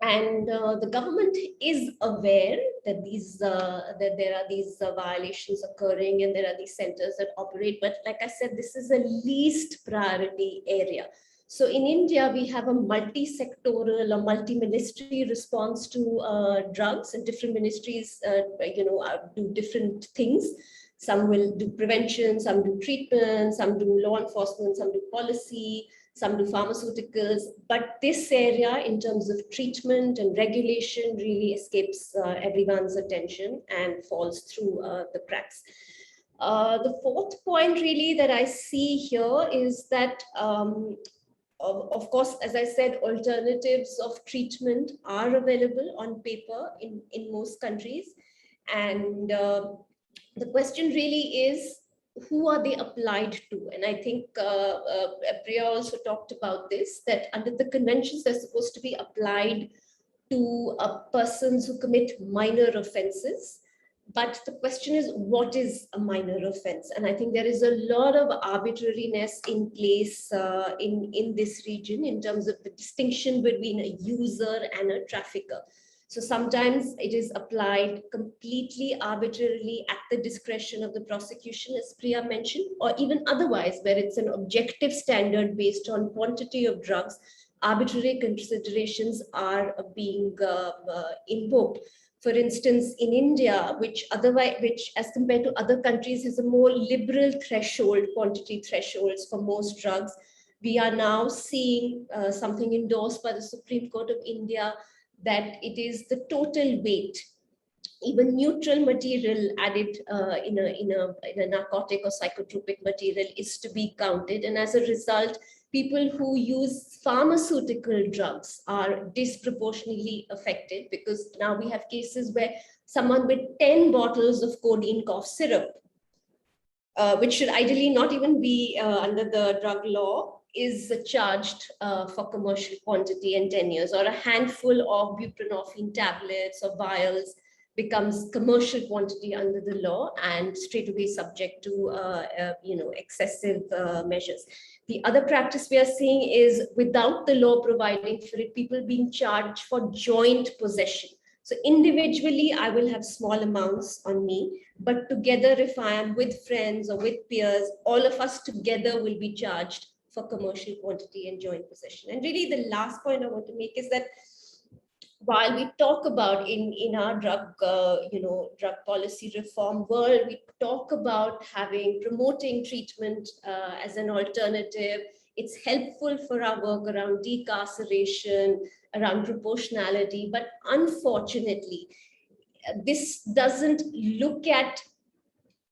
[SPEAKER 4] And the government is aware that that there are these violations occurring, and there are these centers that operate. But like I said, this is a least priority area. So in India, we have a multi-sectoral or multi-ministry response to drugs, and different ministries, do different things. Some will do prevention, some do treatment, some do law enforcement, some do policy, some do pharmaceuticals. But this area, in terms of treatment and regulation, really escapes everyone's attention and falls through the cracks. The fourth point really that I see here is that of course, as I said, alternatives of treatment are available on paper in most countries. And the question really is, who are they applied to? And I think Priya also talked about this, that under the conventions, they're supposed to be applied to persons who commit minor offenses. But the question is, what is a minor offense? And I think there is a lot of arbitrariness in place in this region in terms of the distinction between a user and a trafficker. So sometimes it is applied completely arbitrarily at the discretion of the prosecution, as Priya mentioned, or even otherwise, where it's an objective standard based on quantity of drugs. Arbitrary considerations are being invoked. For instance, in India, which as compared to other countries has a more liberal threshold, quantity thresholds for most drugs, We are now seeing something endorsed by the Supreme Court of India, that it is the total weight, even neutral material added in a narcotic or psychotropic material is to be counted. And as a result, people who use pharmaceutical drugs are disproportionately affected, because now we have cases where someone with 10 bottles of codeine cough syrup, which should ideally not even be under the drug law, is charged for commercial quantity and 10 years, or a handful of buprenorphine tablets or vials becomes commercial quantity under the law and straight away subject to excessive measures. The other practice we are seeing is, without the law providing for it, people being charged for joint possession. So individually, I will have small amounts on me, but together, if I am with friends or with peers, all of us together will be charged for commercial quantity and joint possession. And really, the last point I want to make is that while we talk about in our drug policy reform world, we talk about promoting treatment as an alternative. It's helpful for our work around decarceration, around proportionality, but unfortunately, this doesn't look at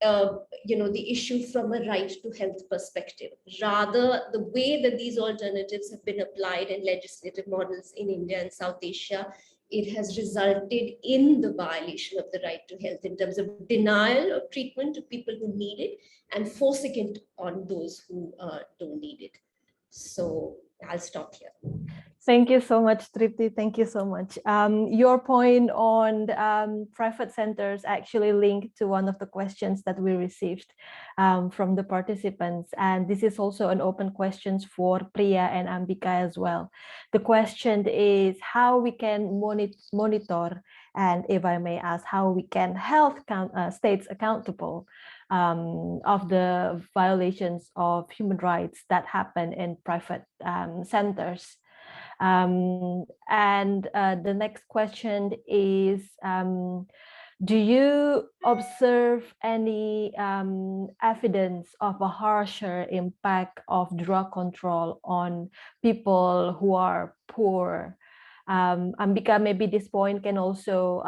[SPEAKER 4] the issue from a right to health perspective. Rather, the way that these alternatives have been applied in legislative models in India and South Asia, it has resulted in the violation of the right to health in terms of denial of treatment to people who need it and forcing it on those who don't need it. So I'll stop here.
[SPEAKER 1] Thank you so much, Tripti. Thank you so much. Your point on private centers actually linked to one of the questions that we received from the participants. And this is also an open question for Priya and Ambika as well. The question is how we can monitor, and if I may ask, how we can hold states accountable of the violations of human rights that happen in private centers. The next question is, do you observe any evidence of a harsher impact of drug control on people who are poor? Ambika, maybe this point can also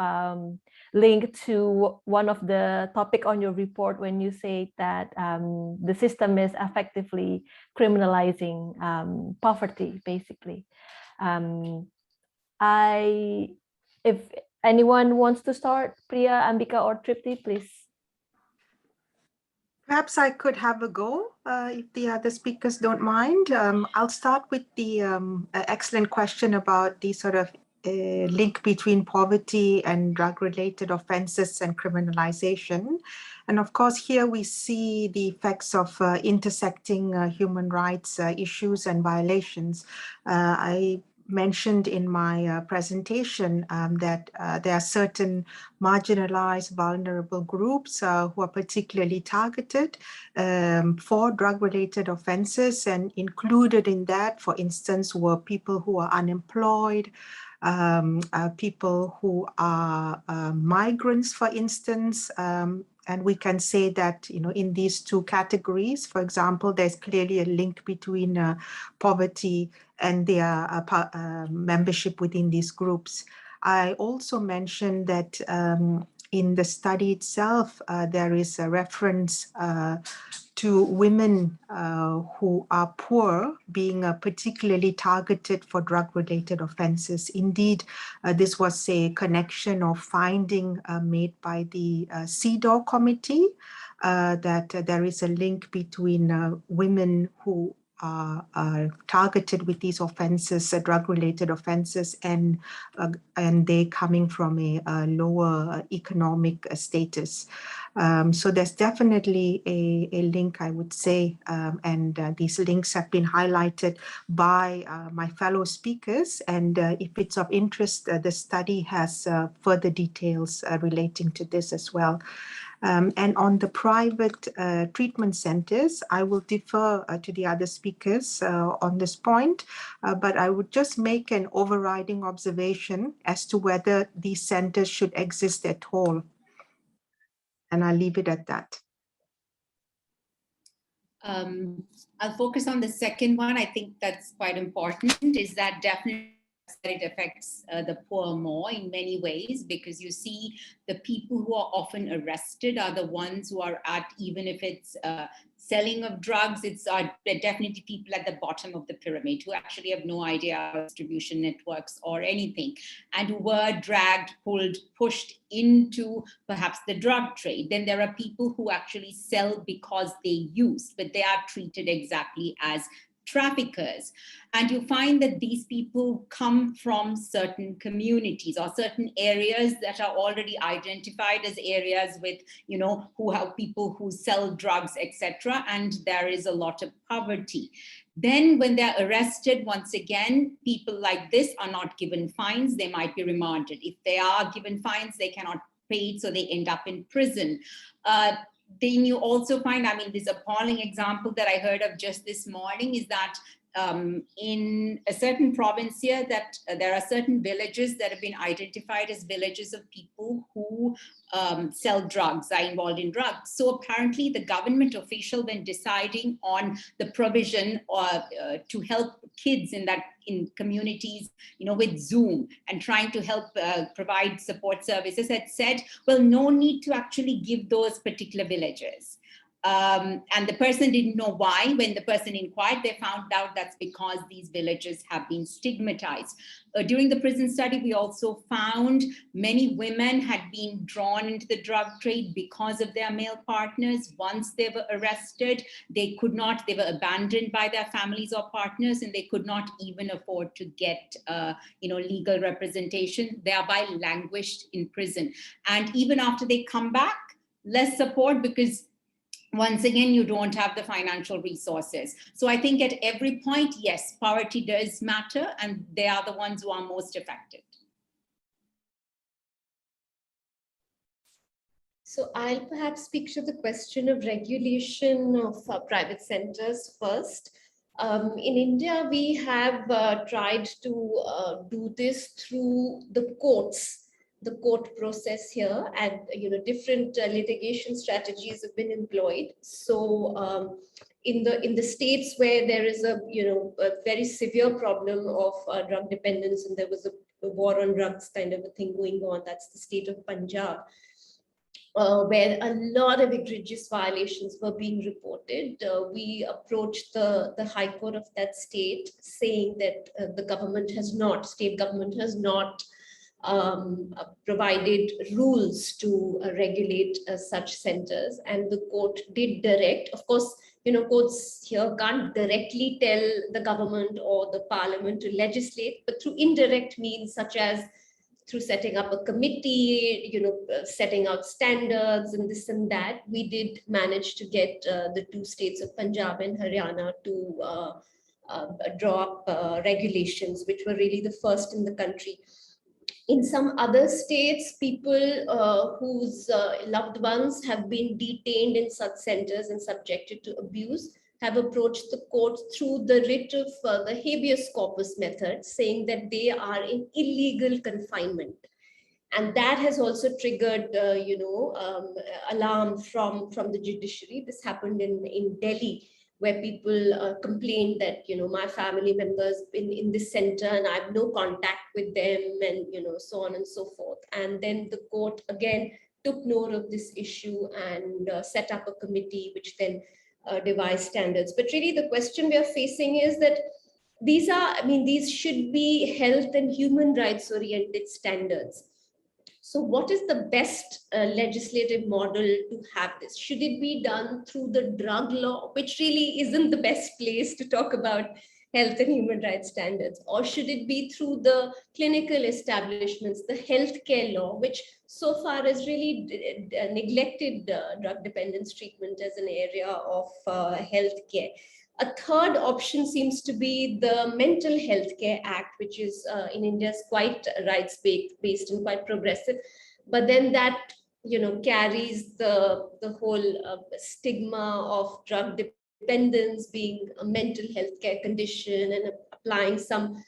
[SPEAKER 1] link to one of the topic on your report when you say that the system is effectively criminalizing poverty, basically. If anyone wants to start, Priya, Ambika, or Tripti, please.
[SPEAKER 2] Perhaps I could have a go if the other speakers don't mind. I'll start with the excellent question about the sort of link between poverty and drug-related offenses and criminalization. And of course, here we see the effects of intersecting human rights issues and violations. I mentioned in my presentation that there are certain marginalized, vulnerable groups who are particularly targeted for drug-related offenses, and included in that, for instance, were people who are unemployed, people who are migrants, for instance. And we can say that, in these two categories, for example, there's clearly a link between poverty and their membership within these groups. I also mentioned that in the study itself, there is a reference to women who are poor being particularly targeted for drug-related offenses. Indeed, this was a connection or finding made by the CEDAW committee, that there is a link between women who are targeted with these offenses, drug-related offenses, and they coming from a lower economic status. So there's definitely a link, I would say, and these links have been highlighted by my fellow speakers. And if it's of interest, the study has further details relating to this as well. And on the private treatment centers, I will defer to the other speakers on this point, but I would just make an overriding observation as to whether these centers should exist at all. And I'll leave it at that.
[SPEAKER 3] I'll focus on the second one. I think that's quite important, is that definitely it affects the poor more in many ways, because you see the people who are often arrested are the ones who are at, even if it's selling of drugs, it's definitely people at the bottom of the pyramid who actually have no idea about distribution networks or anything, and who were dragged, pulled, pushed into perhaps the drug trade. Then there are people who actually sell because they use, but they are treated exactly as traffickers. And you find that these people come from certain communities or certain areas that are already identified as areas with, you know, who have people who sell drugs, etc. And there is a lot of poverty. Then when they're arrested, once again, people like this are not given fines. They might be remanded. If they are given fines, they cannot pay it, so they end up in prison. Then you also find, I mean, this appalling example that I heard of just this morning is that in a certain province here, that there are certain villages that have been identified as villages of people who sell drugs, are involved in drugs. So apparently the government official, when deciding on the provision to help kids in communities, you know, with Zoom and trying to help provide support services, had said, well, no need to actually give those particular villages. And the person didn't know why. When the person inquired, they found out that's because these villages have been stigmatized. During the prison study, we also found many women had been drawn into the drug trade because of their male partners. Once they were arrested, they were abandoned by their families or partners, and they could not even afford to get legal representation, thereby languished in prison. And even after they come back, less support, because once again, you don't have the financial resources. So I think at every point, yes, poverty does matter, and they are the ones who are most affected.
[SPEAKER 4] So I'll perhaps speak to the question of regulation of private centers first. In India, we have tried to do this through the courts, the court process here, and different litigation strategies have been employed. So in the states where there is a very severe problem of drug dependence, and there was a war on drugs kind of a thing going on, that's the state of Punjab. Where a lot of egregious violations were being reported. We approached the High Court of that state, saying that the state government has not provided rules to regulate such centers, and the court did direct. Of course, courts here can't directly tell the government or the parliament to legislate, but through indirect means, such as through setting up a committee, setting out standards and this and that, we did manage to get the two states of Punjab and Haryana to draw up regulations, which were really the first in the country. In some other states, people whose loved ones have been detained in such centers and subjected to abuse have approached the court through the writ of the habeas corpus method, saying that they are in illegal confinement. And that has also triggered, alarm from the judiciary. This happened in Delhi, where people complained that, my family members in this center and I have no contact with them, and, so on and so forth. And then the court again took note of this issue and set up a committee, which then devised standards. But really the question we are facing is that these should be health and human rights oriented standards. So what is the best legislative model to have this? Should it be done through the drug law, which really isn't the best place to talk about health and human rights standards? Or should it be through the clinical establishments, the healthcare law, which so far has really neglected drug dependence treatment as an area of healthcare? A third option seems to be the Mental Health Care Act, which is in India is quite rights-based and quite progressive. But then that carries the whole stigma of drug dependence being a mental health care condition, and applying some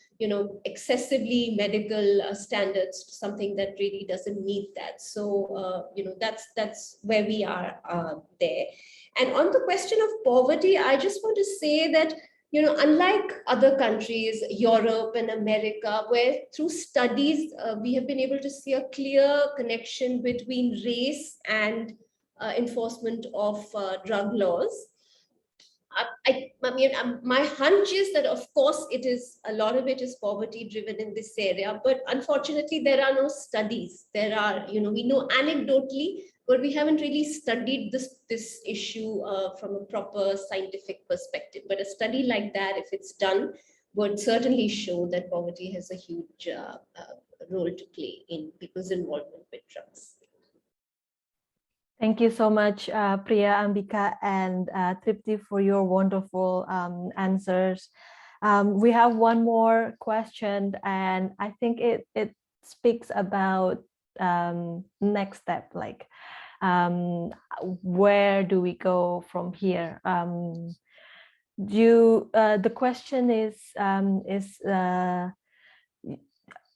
[SPEAKER 4] excessively medical standards to something that really doesn't meet that. So that's where we are there. And on the question of poverty, I just want to say that, unlike other countries, Europe and America, where through studies, we have been able to see a clear connection between race and enforcement of drug laws. My hunch is that, of course, a lot of it is poverty driven in this area, but unfortunately, there are no studies. We know anecdotally, but we haven't really studied this issue from a proper scientific perspective. But a study like that, if it's done, would certainly show that poverty has a huge role to play in people's involvement with drugs.
[SPEAKER 1] Thank you so much, Priya, Ambika, and Tripti, for your wonderful answers. We have one more question, and I think it speaks about next step, like where do we go from here? The question is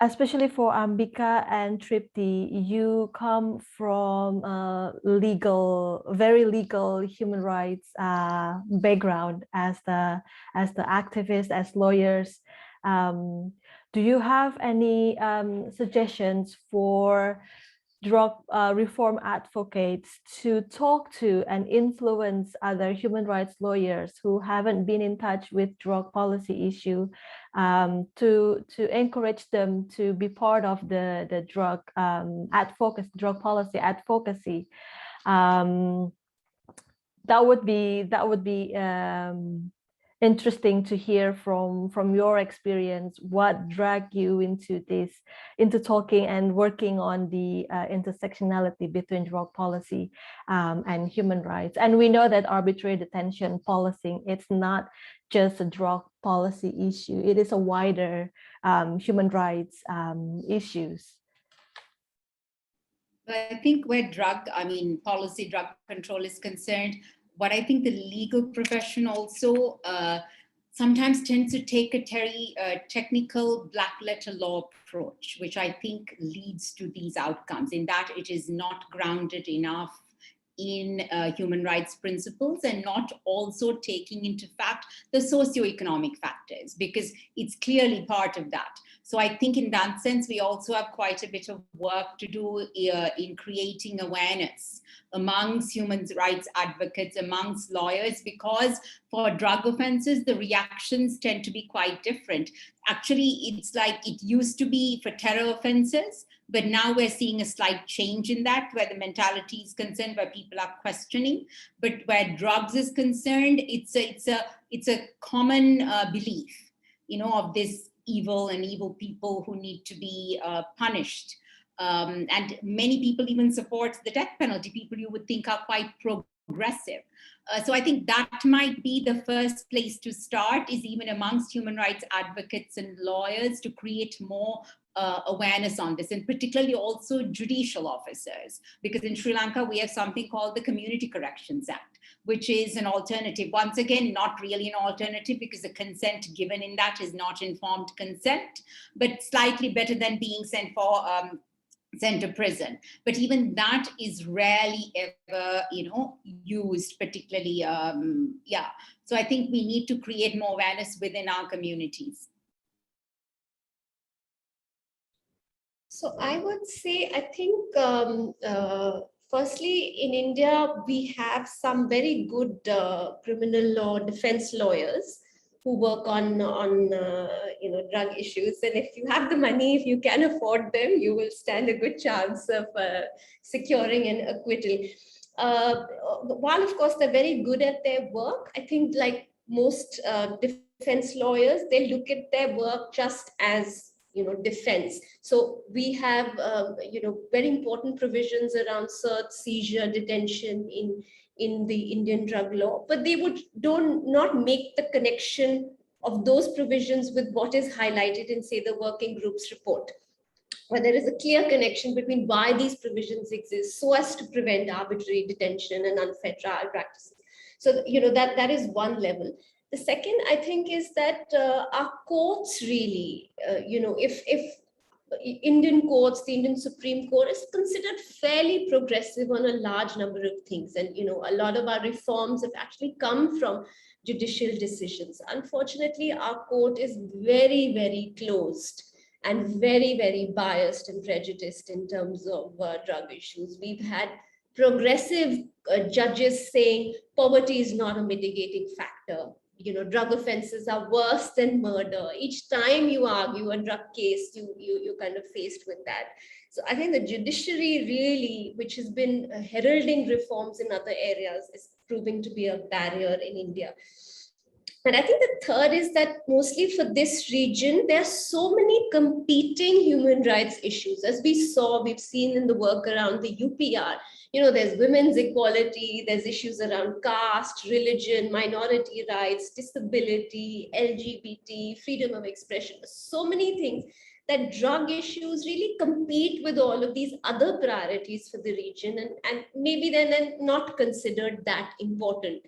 [SPEAKER 1] especially for Ambika and Tripti, you come from a very legal human rights background as the activists, as lawyers. Do you have any suggestions for drug reform advocates to talk to and influence other human rights lawyers who haven't been in touch with drug policy issue, to encourage them to be part of the drug drug policy advocacy? That would be interesting to hear from your experience. What dragged you into talking and working on the intersectionality between drug policy and human rights? And we know that arbitrary detention policing, it's not just a drug policy issue, it is a wider human rights issues.
[SPEAKER 3] I think where policy drug control is concerned, what I think the legal profession also sometimes tends to take a very technical black letter law approach, which I think leads to these outcomes, in that it is not grounded enough in human rights principles, and not also taking into fact the socioeconomic factors, because it's clearly part of that. So I think in that sense, we also have quite a bit of work to do in creating awareness amongst human rights advocates, amongst lawyers, because for drug offenses, the reactions tend to be quite different. Actually, it's like it used to be for terror offenses, but now we're seeing a slight change in that, where the mentality is concerned, where people are questioning. But where drugs is concerned, it's a common belief, of this evil and evil people who need to be punished. And many people even support the death penalty, people you would think are quite progressive. So I think that might be the first place to start, is even amongst human rights advocates and lawyers, to create more awareness on this, and particularly also judicial officers, because in Sri Lanka we have something called the Community Corrections Act, which is an alternative. Once again, not really an alternative, because the consent given in that is not informed consent, but slightly better than being sent to prison. But even that is rarely ever, used, particularly, So I think we need to create more awareness within our communities.
[SPEAKER 4] So I would say, I think, firstly, in India, we have some very good criminal law defense lawyers who work on drug issues. And if you have the money, if you can afford them, you will stand a good chance of securing an acquittal. While, of course, they're very good at their work, I think, like most defense lawyers, they look at their work just as defense. So we have very important provisions around search, seizure, detention in the Indian drug law, but they not make the connection of those provisions with what is highlighted in, say, the working group's report, where there is a clear connection between why these provisions exist, so as to prevent arbitrary detention and unfair trial practices. So that is one level. The second, I think, is that our courts really, if Indian courts, the Indian Supreme Court is considered fairly progressive on a large number of things. And, a lot of our reforms have actually come from judicial decisions. Unfortunately, our court is very, very closed and very, very biased and prejudiced in terms of drug issues. We've had progressive judges saying poverty is not a mitigating factor. Drug offenses are worse than murder. Each time you argue a drug case, you're kind of faced with that. So I think the judiciary really, which has been heralding reforms in other areas, is proving to be a barrier in India. And I think the third is that mostly for this region, there are so many competing human rights issues. As we've seen in the work around the UPR, there's women's equality, there's issues around caste, religion, minority rights, disability, LGBT, freedom of expression, so many things that drug issues really compete with all of these other priorities for the region, and maybe then not considered that important,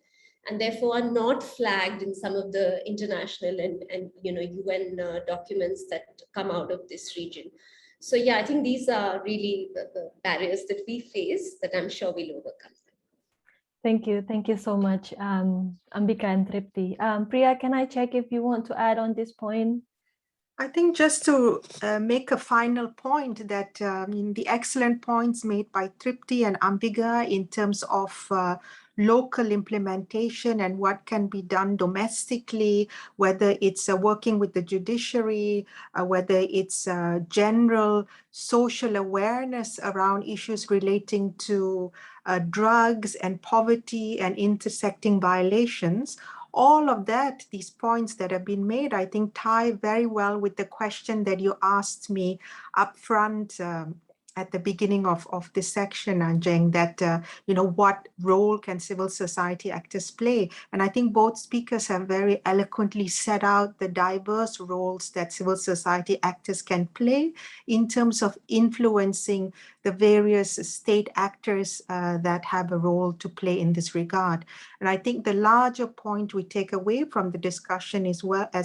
[SPEAKER 4] and therefore are not flagged in some of the international and UN documents that come out of this region. So yeah, I think these are really the barriers that we face that I'm sure we'll overcome.
[SPEAKER 1] Thank you so much, Ambika and Tripti. Priya, can I check if you want to add on this point?
[SPEAKER 2] I think just to make a final point that in the excellent points made by Tripti and Ambika in terms of local implementation and what can be done domestically, whether it's working with the judiciary, whether it's general social awareness around issues relating to drugs and poverty and intersecting violations. All of that, these points that have been made, I think tie very well with the question that you asked me up front at the beginning of this section, Anjeng, that, what role can civil society actors play? And I think both speakers have very eloquently set out the diverse roles that civil society actors can play in terms of influencing the various state actors that have a role to play in this regard. And I think the larger point we take away from the discussion as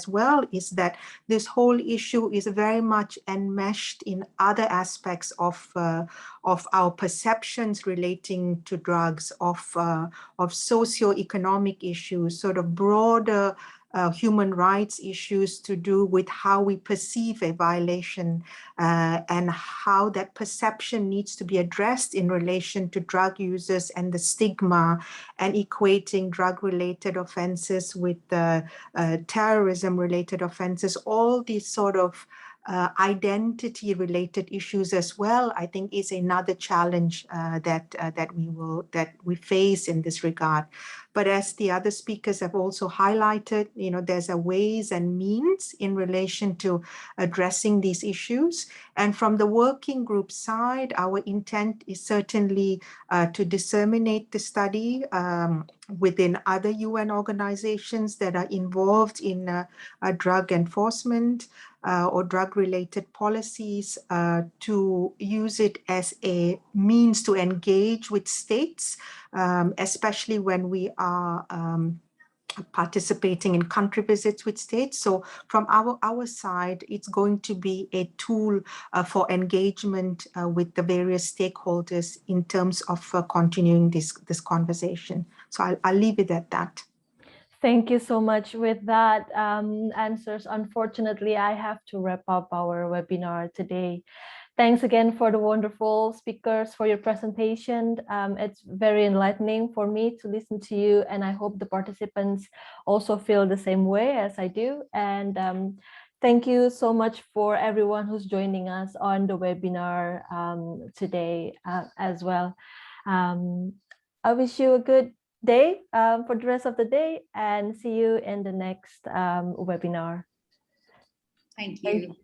[SPEAKER 2] well is that this whole issue is very much enmeshed in other aspects of our perceptions relating to drugs, of socioeconomic issues, sort of broader human rights issues to do with how we perceive a violation and how that perception needs to be addressed in relation to drug users and the stigma, and equating drug-related offenses with terrorism-related offenses. All these sort of identity-related issues as well, I think, is another challenge that we face in this regard. But as the other speakers have also highlighted, there's a ways and means in relation to addressing these issues. And from the working group side, our intent is certainly to disseminate the study within other UN organizations that are involved in drug enforcement or drug-related policies, to use it as a means to engage with states, especially when we are participating in country visits with states. So from our side, it's going to be a tool for engagement with the various stakeholders in terms of continuing this conversation. So I'll leave it at that.
[SPEAKER 1] Thank you so much. With that answers, unfortunately, I have to wrap up our webinar today. Thanks again for the wonderful speakers for your presentation. It's very enlightening for me to listen to you, and I hope the participants also feel the same way as I do. And thank you so much for everyone who's joining us on the webinar today as well. I wish you a good day for the rest of the day, and see you in the next webinar.
[SPEAKER 3] Thank you.